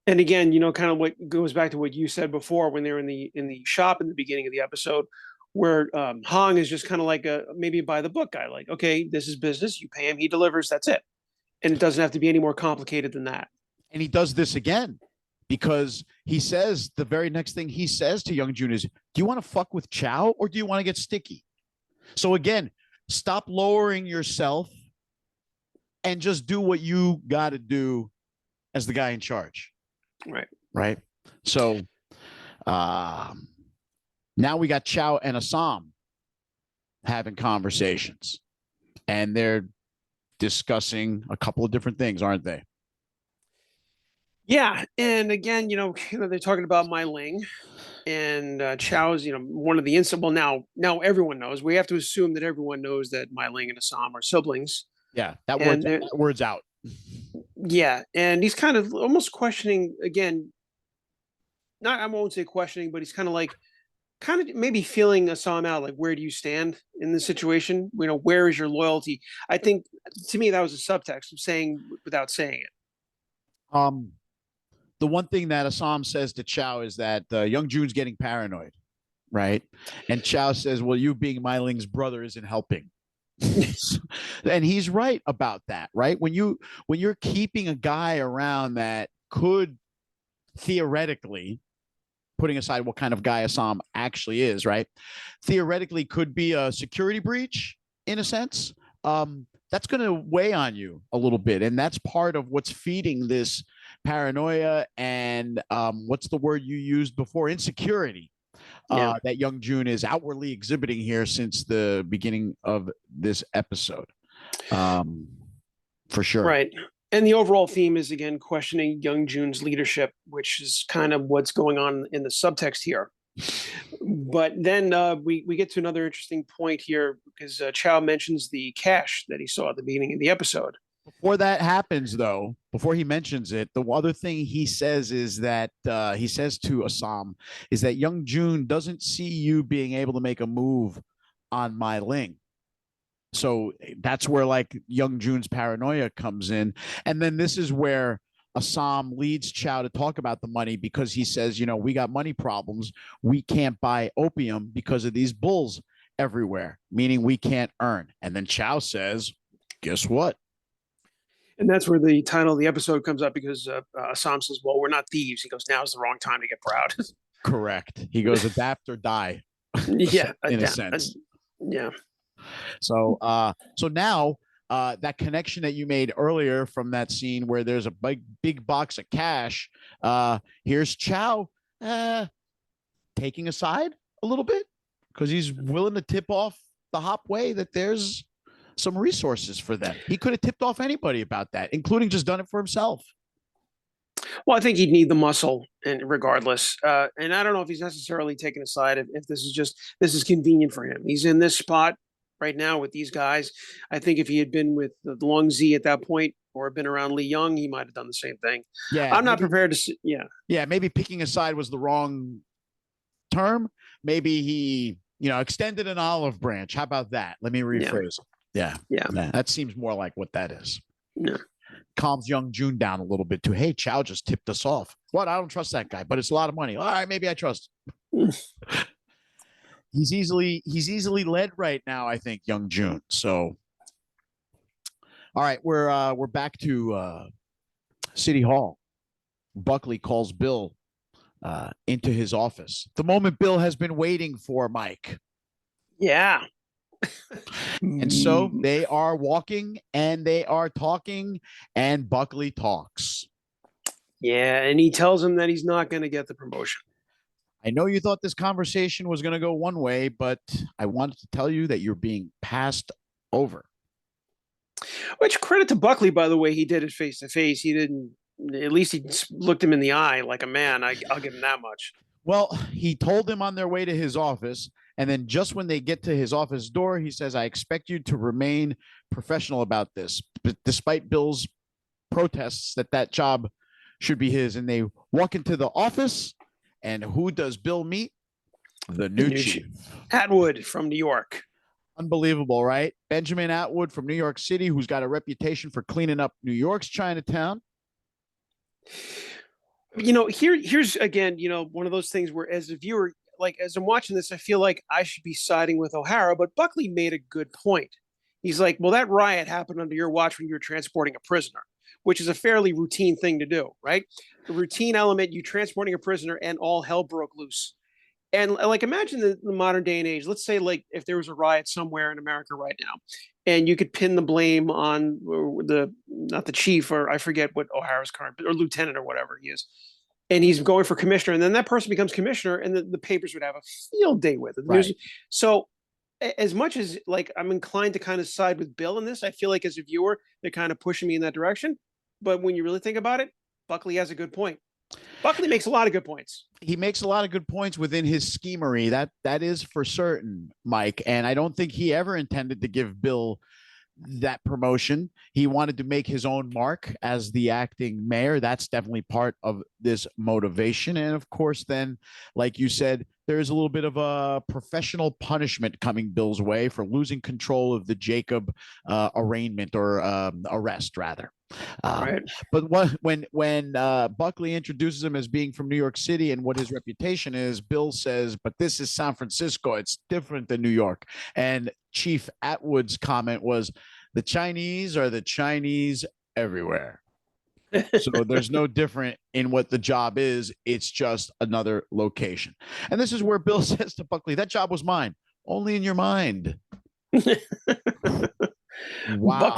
And again, kind of what goes back to what you said before when they're in the shop in the beginning of the episode, where Hong is just kind of like a maybe by the book guy, like, okay, this is business. You pay him, he delivers. That's it, and it doesn't have to be any more complicated than that. And he does this again because he says the very next thing he says to Young Jun is, "Do you want to fuck with Chow or do you want to get sticky?" So again, stop lowering yourself and just do what you got to do as the guy in charge. Right. Right. So now we got Chow and Assam having conversations and they're discussing a couple of different things, aren't they? Yeah, and again, they're talking about Mei Ling and Chow's, one of the instant. Well, now everyone knows. We have to assume that everyone knows that Mei Ling and Assam are siblings, Yeah, and that word's out. yeah, and he's kind of almost questioning again. Not, I won't say questioning, but he's kind of maybe feeling Assam out. Like, where do you stand in this situation? Where is your loyalty? I think to me that was a subtext of saying without saying it. The one thing that Assam says to Chow is that Young Jun's getting paranoid, right? And Chow says, "Well, you being Mei Ling's brother isn't helping." And he's right about that, right? When you're keeping a guy around that could theoretically, putting aside what kind of guy Assam actually is, right? Theoretically could be a security breach in a sense. That's going to weigh on you a little bit. And that's part of what's feeding this paranoia and what's the word you used before? Insecurity. That Young Jun is outwardly exhibiting here since the beginning of this episode. For sure. Right. And the overall theme is again questioning Young Jun's leadership, which is kind of what's going on in the subtext here. But then we get to another interesting point here because Chow mentions the cash that he saw at the beginning of the episode. Before that happens, though, before he mentions it, the other thing he says is that he says to Assam is that Young Jun doesn't see you being able to make a move on Mei Ling. So that's where like Young Jun's paranoia comes in. And then this is where Assam leads Chow to talk about the money because he says, we got money problems. We can't buy opium because of these bulls everywhere, meaning we can't earn. And then Chow says, guess what? And that's where the title of the episode comes up because Assam says, well, we're not thieves. He goes, now's the wrong time to get proud. Correct. He goes, adapt or die. Yeah. In a sense. Yeah. So now that connection that you made earlier from that scene where there's a big box of cash, here's Chow taking a side a little bit because he's willing to tip off the Hop Wei that there's some resources for them. He could have tipped off anybody about that, including just done it for himself. Well, I think he'd need the muscle, and regardless, and I don't know if he's necessarily taken a side. If this is convenient for him, he's in this spot right now with these guys. I think if he had been with the Long Z at that point, or been around Lee Young, he might have done the same thing. Yeah, I'm not prepared to. Yeah, maybe picking a side was the wrong term. Maybe he, extended an olive branch. How about that? Let me rephrase. Yeah. That seems more like what that is. Yeah. Calms Young Jun down a little bit too. Hey, Chow just tipped us off. What? I don't trust that guy, but it's a lot of money. All right, maybe I trust. He's easily led right now, I think, Young Jun. So, all right, we're back to City Hall. Buckley calls Bill into his office. The moment Bill has been waiting for, Mike. Yeah. And so they are walking and they are talking, and Buckley talks. Yeah, and he tells him that he's not going to get the promotion. I know you thought this conversation was going to go one way, but I wanted to tell you that you're being passed over. Which, credit to Buckley, by the way, he did it face to face. He didn't. At least he looked him in the eye like a man. I'll give him that much. Well, he told them on their way to his office. And then just when they get to his office door, he says, I expect you to remain professional about this, despite Bill's protests that job should be his. And they walk into the office. And who does Bill meet? The new chief. Atwood from New York. Unbelievable, right? Benjamin Atwood from New York City, who's got a reputation for cleaning up New York's Chinatown. Here's again, one of those things where as a viewer, like as I'm watching this, I feel like I should be siding with O'Hara, but Buckley made a good point. He's like, well, that riot happened under your watch when you were transporting a prisoner, which is a fairly routine thing to do, right? The routine element, you transporting a prisoner and all hell broke loose. And like, imagine the modern day and age. Let's say like if there was a riot somewhere in America right now, and you could pin the blame on not the chief, or I forget what O'Hara's current, or lieutenant or whatever he is, and he's going for commissioner, and then that person becomes commissioner, and the papers would have a field day with it. Right. So as much as like I'm inclined to kind of side with Bill in this, I feel like as a viewer they're kind of pushing me in that direction. But when you really think about it, Buckley has a good point. Buckley makes a lot of good points. He makes a lot of good points within his schemery. That is for certain, Mike. And I don't think he ever intended to give Bill that promotion. He wanted to make his own mark as the acting mayor. That's definitely part of this motivation. And of course, then, like you said, there's a little bit of a professional punishment coming Bill's way for losing control of the Jacob arraignment or arrest, rather. Right. But when Buckley introduces him as being from New York City and what his reputation is, Bill says, but this is San Francisco. It's different than New York. And Chief Atwood's comment was, the Chinese are the Chinese everywhere. So there's no different in what the job is. It's just another location. And this is where Bill says to Buckley, that job was mine, only in your mind. Wow.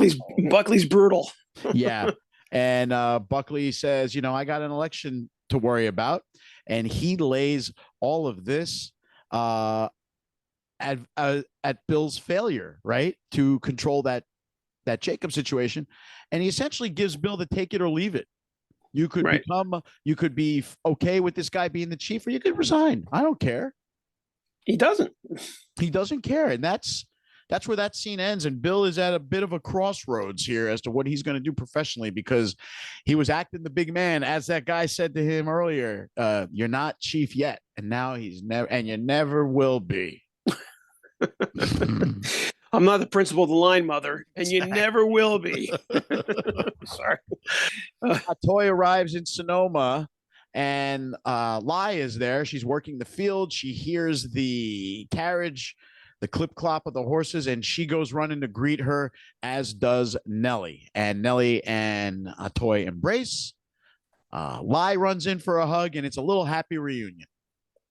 Buckley's brutal. Yeah. And Buckley says, I got an election to worry about. And he lays all of this at Bill's failure, right, to control that Jacob situation. And he essentially gives Bill the take it or leave it. You could you could be okay with this guy being the chief, or you could resign. I don't care. He doesn't care. And that's where that scene ends. And Bill is at a bit of a crossroads here as to what he's going to do professionally, because he was acting the big man, as that guy said to him earlier, you're not chief yet. And now he's never, and you never will be. I'm not the principal of the line, mother, and you never will be. Sorry. Toy arrives in Sonoma, and Lai is there. She's working the field. She hears the carriage, the clip clop of the horses, and she goes running to greet her, as does Nellie. And Nellie and Toy embrace. Lai runs in for a hug, and it's a little happy reunion.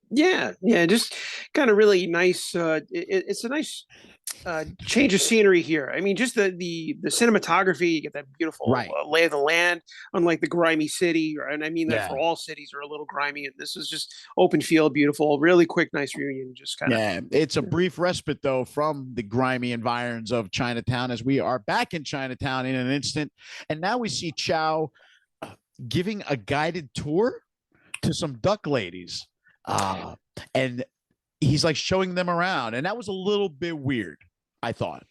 Yeah, just kind of really nice. It's a nice change of scenery here. I mean, just the cinematography, you get that beautiful lay of the land, unlike the grimy city. And I mean that for all cities are a little grimy. And this is just open field, beautiful, really quick, nice reunion. Just kind of. Yeah, it's a brief respite, though, from the grimy environs of Chinatown, as we are back in Chinatown in an instant. And now we see Chow giving a guided tour to some duck ladies. And he's like showing them around. And that was a little bit weird, I thought.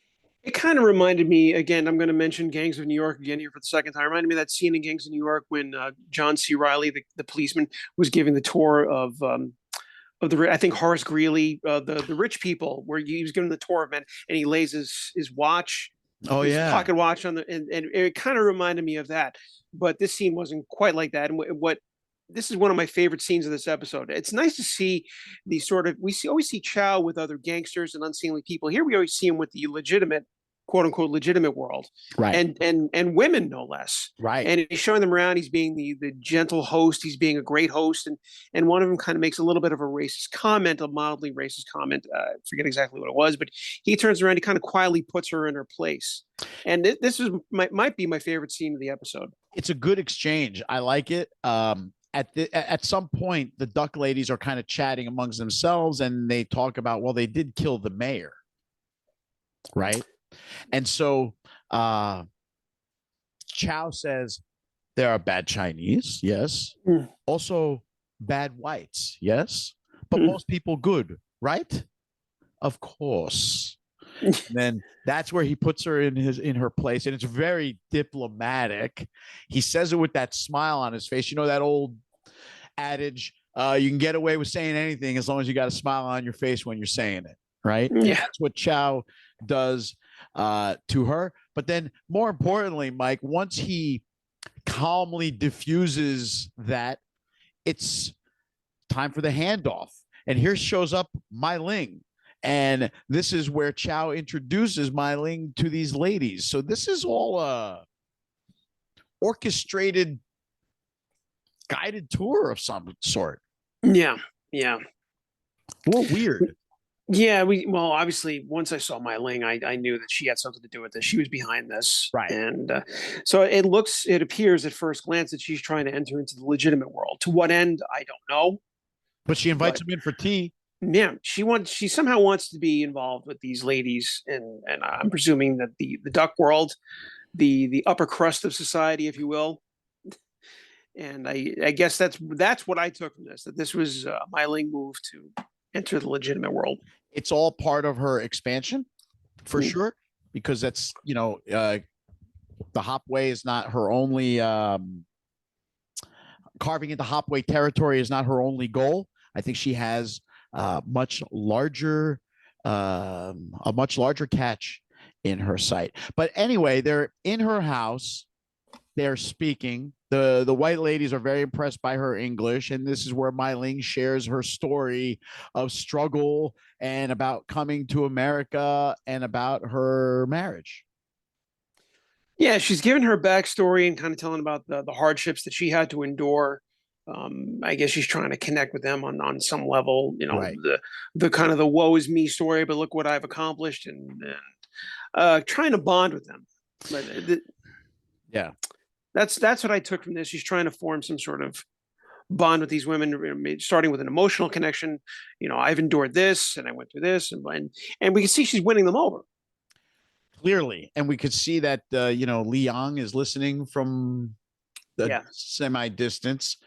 It kind of reminded me, again, I'm going to mention Gangs of New York again here for the second time. It reminded me of that scene in Gangs of New York when John C. Reilly, the policeman, was giving the tour of the, I think Horace Greeley, the rich people, where he was giving the tour of men, and he lays his watch, his pocket watch on and it kind of reminded me of that. But this scene wasn't quite like that. And this is one of my favorite scenes of this episode. It's nice to see the sort of, always see Chow with other gangsters and unseemly people. Here we always see him with the legitimate, quote unquote, legitimate world, right? And women, no less, right? And he's showing them around. He's being the gentle host. He's being a great host, and one of them kind of makes a little bit of a racist comment, a mildly racist comment. I forget exactly what it was, but he turns around. He kind of quietly puts her in her place, and this might be my favorite scene of the episode. It's a good exchange. I like it. At some point, the duck ladies are kind of chatting amongst themselves, and they talk about, well, they did kill the mayor, right? And so Chow says, there are bad Chinese, yes. Also, bad whites, yes, but Mm. most people good, right? Of course. And then that's where he puts her in her place, and it's very diplomatic. He says it with that smile on his face. You know that old adage, you can get away with saying anything as long as you got a smile on your face when you're saying it, right? And Yeah. that's what Chow does to her. But then, more importantly, Mike, once he calmly diffuses that, it's time for the handoff. And here shows up Mei Ling. And this is where Chow introduces Mei Ling to these ladies. So this is all a orchestrated guided tour of some sort. Yeah. Yeah. A little weird. Yeah, well, obviously, once I saw Mei Ling, I knew that she had something to do with this. She was behind this, Right. and so it appears at first glance that she's trying to enter into the legitimate world. To what end, I don't know. But she invites him in for tea. Yeah, she somehow wants to be involved with these ladies, and I'm presuming that the duck world, the upper crust of society, if you will. And I guess that's what I took from this. That this was Mei Ling move to enter the legitimate world. It's all part of her expansion, for sure, because that's the Hop Wei is not her only carving into Hop Wei territory is not her only goal. I think she has a much larger catch in her sight. But anyway, they're in her house. They're speaking. The white ladies are very impressed by her English, and this is where Mei Ling shares her story of struggle and about coming to America and about her marriage. Yeah, she's given her backstory and kind of telling about the hardships that she had to endure. I guess she's trying to connect with them on some level, Right. the kind of the woe is me story, but look what I've accomplished, and trying to bond with them. But yeah, that's what I took from this. She's trying to form some sort of bond with these women, starting with an emotional connection. I've endured this, and I went through this, and we can see she's winning them over. Clearly, and we could see that Li Yang is listening from the semi distance.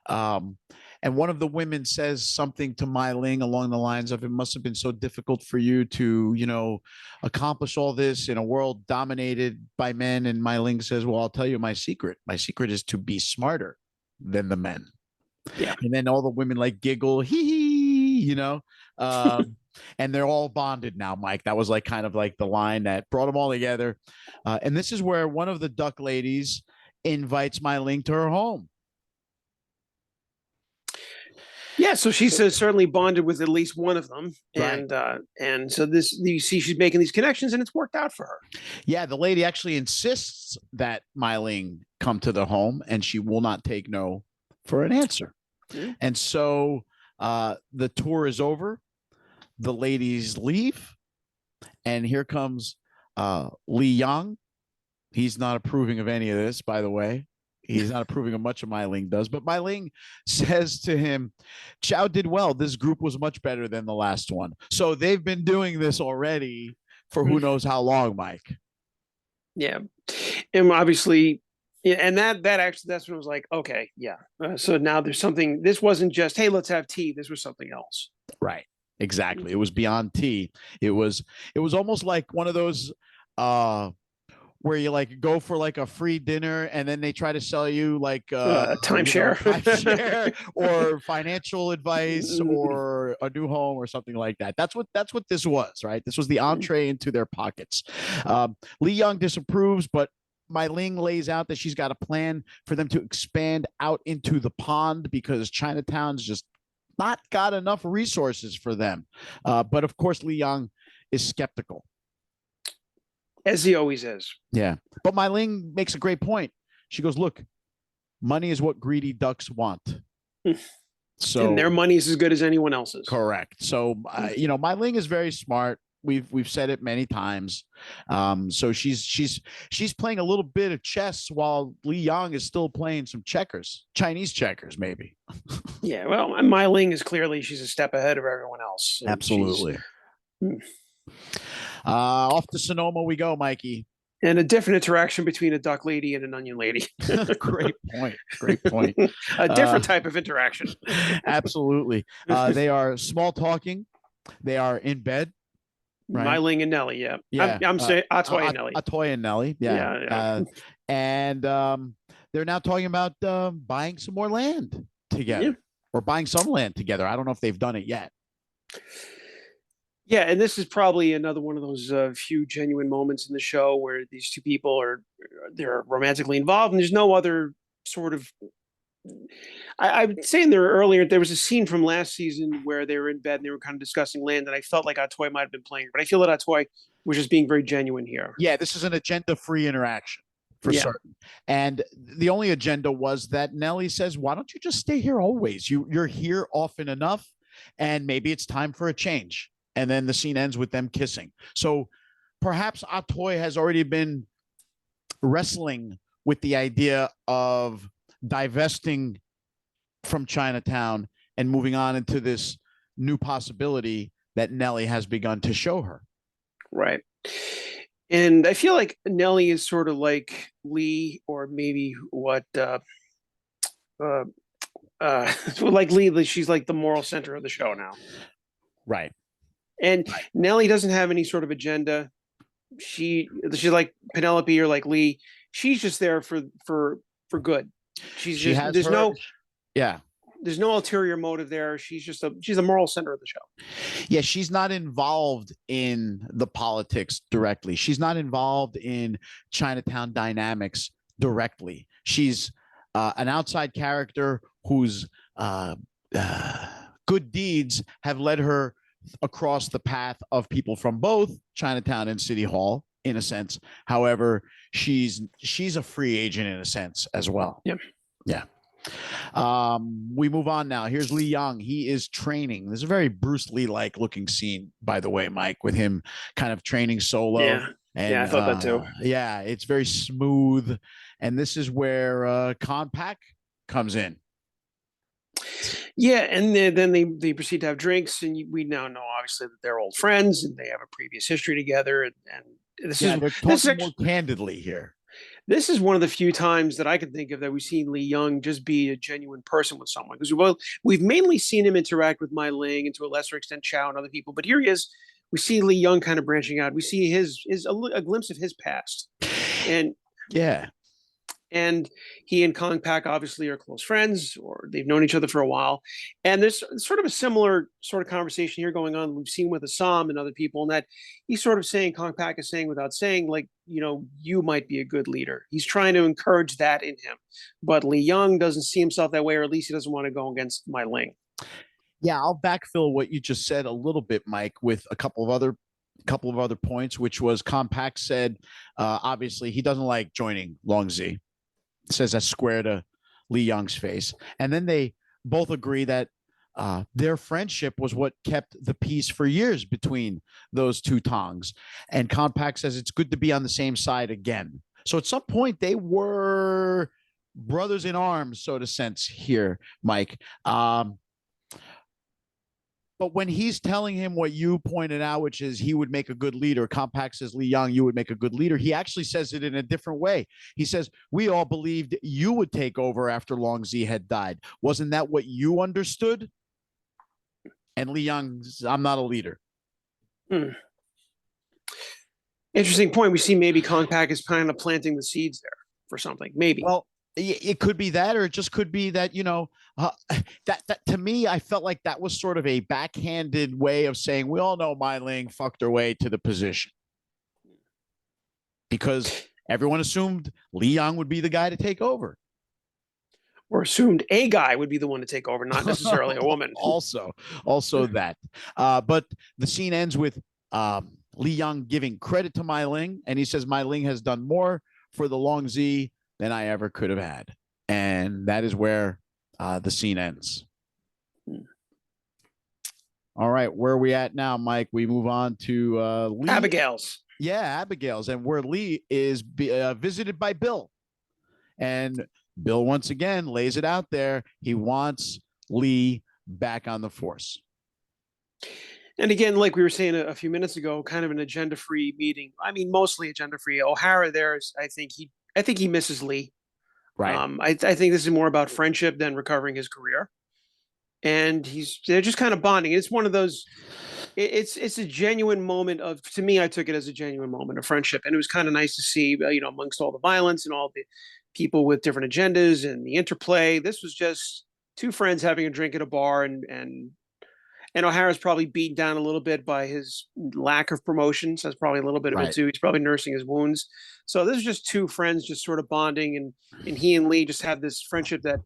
And one of the women says something to Mei Ling along the lines of, it must have been so difficult for you to, accomplish all this in a world dominated by men. And Mei Ling says, well, I'll tell you my secret. My secret is to be smarter than the men. Yeah. And then all the women like giggle, hee hee, and they're all bonded now, Mike. That was like kind of like the line that brought them all together. And this is where one of the duck ladies invites Mei Ling to her home. Yeah, so she's certainly bonded with at least one of them, and right. And so you see she's making these connections, and it's worked out for her. Yeah, the lady actually insists that Mei Ling come to the home, and she will not take no for an answer. Mm-hmm. And so the tour is over. The ladies leave, and here comes Li Yang. He's not approving of any of this, by the way. He's not approving of much of Mei Ling does, but Mei Ling says to him, Chow did well. This group was much better than the last one. So they've been doing this already for who knows how long, Mike. Yeah. And obviously, yeah, and that actually, that's when I was like, okay, yeah. So now there's something, this wasn't just, hey, let's have tea. This was something else. Right. Exactly. It was beyond tea. It was almost like one of those where you like go for like a free dinner and then they try to sell you like timeshare or financial advice or a new home or something like that. That's what this was, right? This was the entree into their pockets. Li Yang disapproves, but Mei Ling lays out that she's got a plan for them to expand out into the pond because Chinatown's just not got enough resources for them. But of course, Li Yang is skeptical. As he always is. Yeah. But Mei Ling makes a great point. She goes, look, money is what greedy ducks want. So and their money is as good as anyone else's. Correct. So, Mei Ling is very smart. We've said it many times. So she's playing a little bit of chess while Li Yang is still playing some checkers, Chinese checkers, maybe. Yeah. Well, Mei Ling is clearly, she's a step ahead of everyone else. Absolutely. Off to Sonoma we go, Mikey. And a different interaction between a duck lady and an onion lady. Great point. Great point. A different type of interaction. Absolutely. They are small talking. They are in bed. Right. Mei Ling and Nelly. Yeah. Yeah. I'm saying Atoy and Nelly. Atoy and Nelly. Yeah. Yeah. And they're now talking about buying some more land together or buying some land together. I don't know if they've done it yet. Yeah, and this is probably another one of those few genuine moments in the show where these two people they're romantically involved, and there's no other sort of. I was saying there earlier, there was a scene from last season where they were in bed and they were kind of discussing land, and I felt like Atoy might have been playing, but I feel that Atoy was just being very genuine here. Yeah, this is an agenda-free interaction for certain. And the only agenda was that Nelly says, "Why don't you just stay here always? You're here often enough, and maybe it's time for a change." And then the scene ends with them kissing. So perhaps Atoy has already been wrestling with the idea of divesting from Chinatown and moving on into this new possibility that Nelly has begun to show her. Right. And I feel like Nelly is sort of like Lee, or maybe what like Lee, she's like the moral center of the show now. Right. And Nelly doesn't have any sort of agenda. She's like Penelope or like Lee. She's just there for good. There's no ulterior motive there. She's a moral center of the show. Yeah, she's not involved in the politics directly. She's not involved in Chinatown dynamics directly. She's an outside character whose good deeds have led her across the path of people from both Chinatown and City Hall, in a sense. However, she's a free agent in a sense as well. Yep. Yeah. We move on now. Here's Li Yang. He is training. This is a very Bruce Lee-like looking scene, by the way, Mike, with him kind of training solo. Yeah. And, I thought that too. Yeah, it's very smooth. And this is where Conpack comes in. Yeah, and then they proceed to have drinks, and we now know obviously that they're old friends and they have a previous history together. And this is more candidly here. This is one of the few times that I can think of that we've seen Li Yang just be a genuine person with someone, because we've mainly seen him interact with Mei Ling and to a lesser extent Chow and other people, but here he is. We see Li Yang kind of branching out. We see a glimpse of his past, and and he and Kong Pak obviously are close friends, or they've known each other for a while. And there's sort of a similar sort of conversation here going on. We've seen with Assam and other people, and that he's sort of saying, Kong Pak is saying without saying, like, you might be a good leader. He's trying to encourage that in him. But Li Yang doesn't see himself that way, or at least he doesn't want to go against Mei Ling. Yeah, I'll backfill what you just said a little bit, Mike, with a couple of other points, which was Compact said, obviously he doesn't like joining Long Z. Says that square to Li Yang's face. And then they both agree that their friendship was what kept the peace for years between those two Tongs. And Compact says it's good to be on the same side again. So at some point they were brothers in arms, so to sense here, Mike. But when he's telling him what you pointed out, which is he would make a good leader, Compact says, Li Yang, you would make a good leader. He actually says it in a different way. He says, we all believed you would take over after Long Z had died. Wasn't that what you understood? And Li Yang, I'm not a leader. Interesting point. We see maybe Compact is kind of planting the seeds there for something. Maybe. Well, it could be that, or it just could be that, that to me, I felt like that was sort of a backhanded way of saying, we all know Mei Ling fucked her way to the position, because everyone assumed Li Yang would be the guy to take over. Or assumed a guy would be the one to take over, not necessarily a woman. also that. But the scene ends with Li Yang giving credit to Mei Ling, and he says Mei Ling has done more for the Long Z than I ever could have had. And that is where the scene ends. All right, where are we at now, Mike? We move on to Lee. Abigail's. Yeah, Abigail's, and where Lee is visited by Bill. And Bill once again lays it out there. He wants Lee back on the force. And again, like we were saying a few minutes ago, kind of an agenda-free meeting. I mean, mostly agenda-free. O'Hara there is, I think he misses Lee. Right. I think this is more about friendship than recovering his career. And they're just kind of bonding. It's one of those. It's a genuine moment of, to me, I took it as a genuine moment of friendship, and it was kind of nice to see, amongst all the violence and all the people with different agendas and the interplay. This was just two friends having a drink at a bar, and O'Hara's probably beaten down a little bit by his lack of promotions. That's probably a little bit of it Right. too. He's probably nursing his wounds. So this is just two friends just sort of bonding, and he and Lee just have this friendship that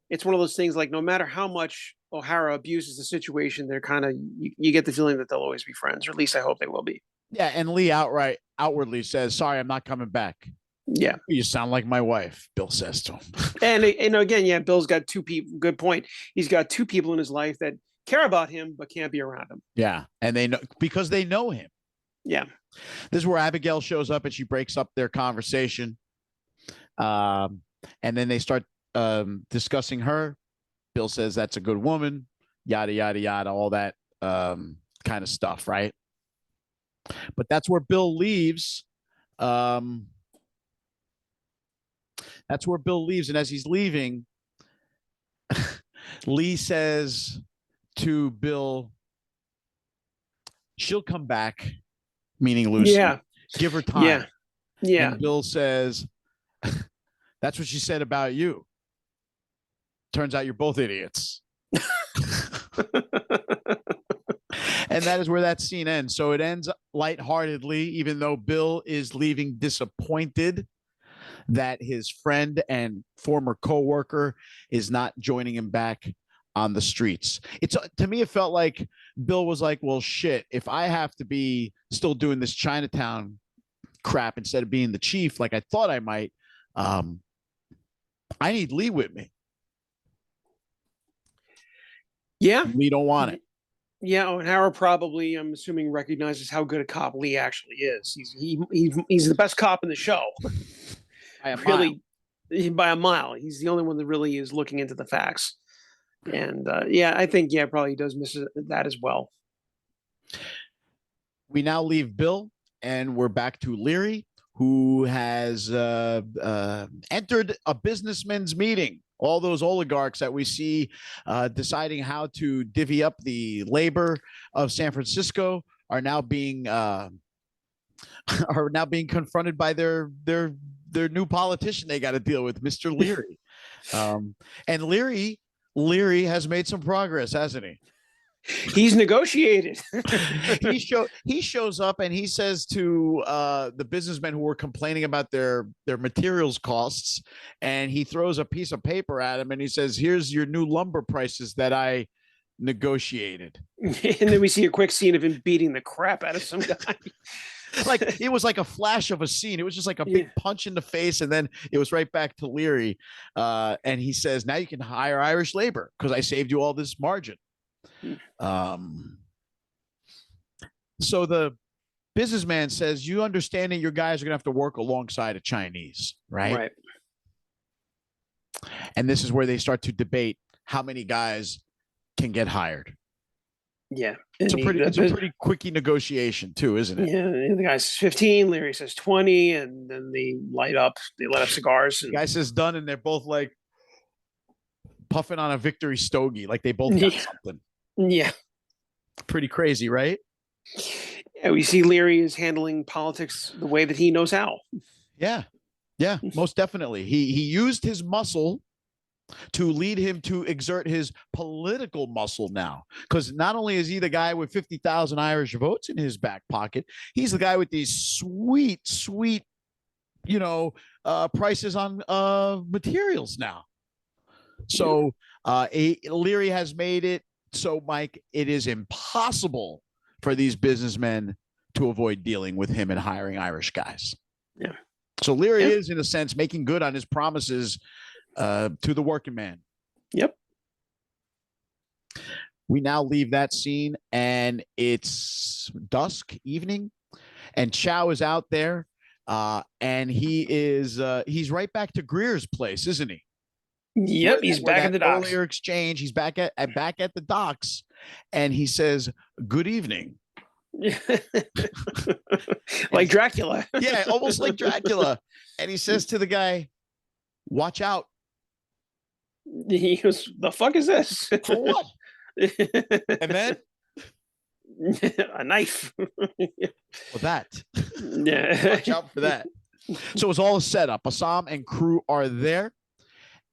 it's one of those things, like no matter how much O'Hara abuses the situation, they're kind of, you get the feeling that they'll always be friends, or at least I hope they will be. Yeah, and Lee outwardly says, "Sorry, I'm not coming back." Yeah. You sound like my wife, Bill says to him. And again, yeah, Bill's got two people. Good point. He's got two people in his life that care about him but can't be around him. Yeah, and they know, because they know him. Yeah. This is where Abigail shows up and she breaks up their conversation. And then they start discussing her. Bill says that's a good woman, yada, yada, yada, all that kind of stuff, right? But that's where Bill leaves. That's where Bill leaves. And as he's leaving, Lee says to Bill, she'll come back, meaning Lucy. Yeah. Give her time. Yeah. Yeah. And Bill says, that's what she said about you. Turns out you're both idiots. And that is where that scene ends. So it ends lightheartedly, even though Bill is leaving disappointed that his friend and former coworker is not joining him back on the streets. It's, to me, it felt like Bill was like, well, shit, if I have to be still doing this Chinatown crap instead of being the chief like I thought I might, I need Lee with me. Yeah. We don't want it. Yeah, O'Hara probably, I'm assuming, recognizes how good a cop Lee actually is. He's the best cop in the show. By a really, by a mile. He's the only one that really is looking into the facts. And yeah, I think, yeah, probably does miss that as well. We now leave Bill and we're back to Leary, who has entered a businessman's meeting. All those oligarchs that we see deciding how to divvy up the labor of San Francisco are now being confronted by their new politician they got to deal with, Mr. Leary. And Leary has made some progress, hasn't he? He's negotiated. He shows up and he says to the businessmen who were complaining about their materials costs, and he throws a piece of paper at him and he says, "Here's your new lumber prices that I negotiated." And then we see a quick scene of him beating the crap out of some guy. Like it was like a flash of a scene. It was just like a big punch in the face, and then it was right back to Leary. And he says, "Now you can hire Irish labor because I saved you all this margin." So the businessman says, "You understand that your guys are gonna have to work alongside a Chinese, right?" Right. And this is where they start to debate how many guys can get hired. Yeah. It's a pretty quickie negotiation too, isn't it? Yeah. The guy says 15, Leary says 20, and then they light up cigars. The guy says done, and they're both like puffing on a victory stogie, like they both got something. Yeah. Pretty crazy, right? Yeah, we see Leary is handling politics the way that he knows how. Yeah. Yeah, most definitely. He used his muscle to lead him to exert his political muscle now. Because not only is he the guy with 50,000 Irish votes in his back pocket, he's the guy with these sweet, prices on materials now. So Leary has made it so, Mike, it is impossible for these businessmen to avoid dealing with him and hiring Irish guys. Yeah. So Leary is, in a sense, making good on his promises to the working man. Yep. We now leave that scene, and it's dusk, evening, and Chow is out there, and he's right back to Greer's place, isn't he? Yep, he's back at the docks. Earlier exchange, he's back at the docks, and he says, "Good evening." Like Dracula. Yeah, almost like Dracula. And he says to the guy, "Watch out." He goes, "The fuck is this?" For what? And then a knife. for that. Yeah. Watch out for that. So it's all a setup. Assam and crew are there.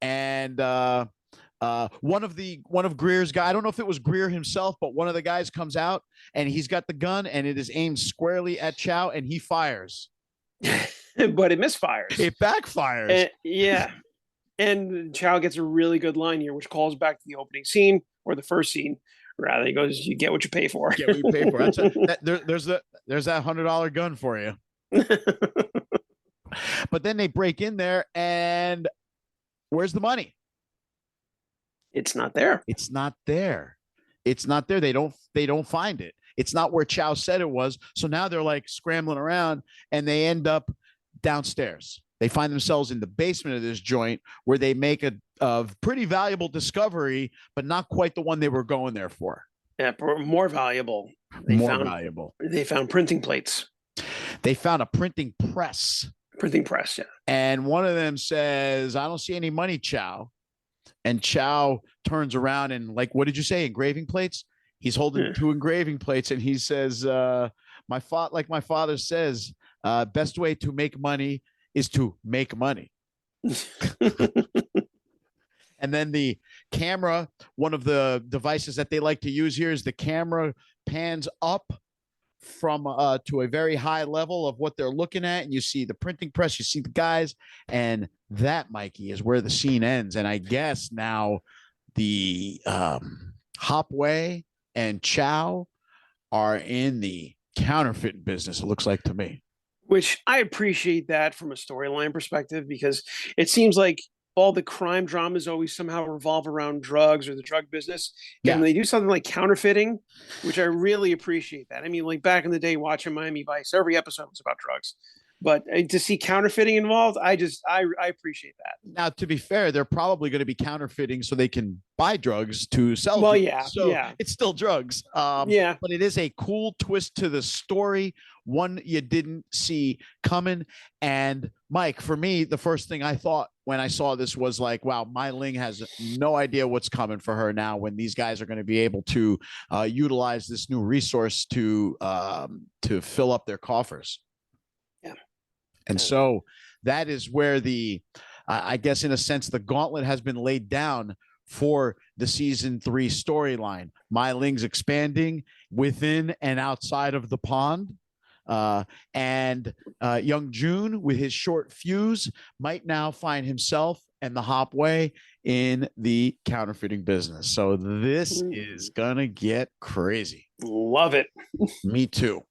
And one of Greer's guy, I don't know if it was Greer himself, but one of the guys comes out and he's got the gun and it is aimed squarely at Chow and he fires. But it misfires. It backfires. Yeah. And Chow gets a really good line here, which calls back to the opening scene or the first scene. Rather, he goes, "You get what you pay for." Get what you pay for. There's that $100 gun for you. But then they break in there and where's the money? It's not there. It's not there. It's not there. They don't find it. It's not where Chow said it was. So now they're like scrambling around and they end up downstairs. They find themselves in the basement of this joint where they make a pretty valuable discovery, but not quite the one they were going there for. Yeah, more valuable. Valuable. They found printing plates. They found a printing press. Printing press, yeah. And one of them says, "I don't see any money, Chow." And Chow turns around and like, "What did you say? Engraving plates?" He's holding two engraving plates and he says, my father says, best way to make money is to make money." And then the camera, one of the devices that they like to use here is the camera pans up from to a very high level of what they're looking at. And you see the printing press, you see the guys, and that, Mikey, is where the scene ends. And I guess now the Hop Wei and Chow are in the counterfeit business, it looks like to me. Which I appreciate that from a storyline perspective, because it seems like all the crime dramas always somehow revolve around drugs or the drug business. And when they do something like counterfeiting, which I really appreciate that. I mean, like back in the day watching Miami Vice, every episode was about drugs. But to see counterfeiting involved, I appreciate that. Now, to be fair, they're probably going to be counterfeiting so they can buy drugs to sell. Well, drugs. yeah, so yeah, it's still drugs. Yeah, but it is a cool twist to the story, one you didn't see coming. And Mike, for me, the first thing I thought when I saw this was like, wow, Mei Ling has no idea what's coming for her now when these guys are going to be able to utilize this new resource to fill up their coffers. Yeah. And so that is where I guess in a sense, the gauntlet has been laid down for the season 3 storyline. Mei Ling's expanding within and outside of the pond. And young June, with his short fuse, might now find himself and the Hop Wei in the counterfeiting business. So this is going to get crazy. Love it. Me too.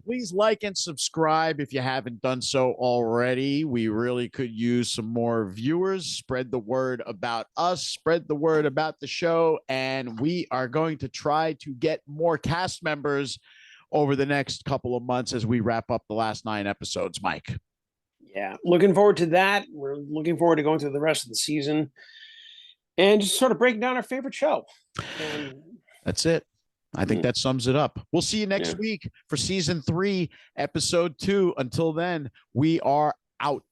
Please like and subscribe if you haven't done so already. We really could use some more viewers. Spread the word about us, spread the word about the show, and we are going to try to get more cast members over the next couple of months as we wrap up the last 9 episodes, Mike. Yeah, looking forward to that. We're looking forward to going through the rest of the season and just sort of breaking down our favorite show. And that's it. I think that sums it up. We'll see you next week for season 3, episode 2. Until then, we are out.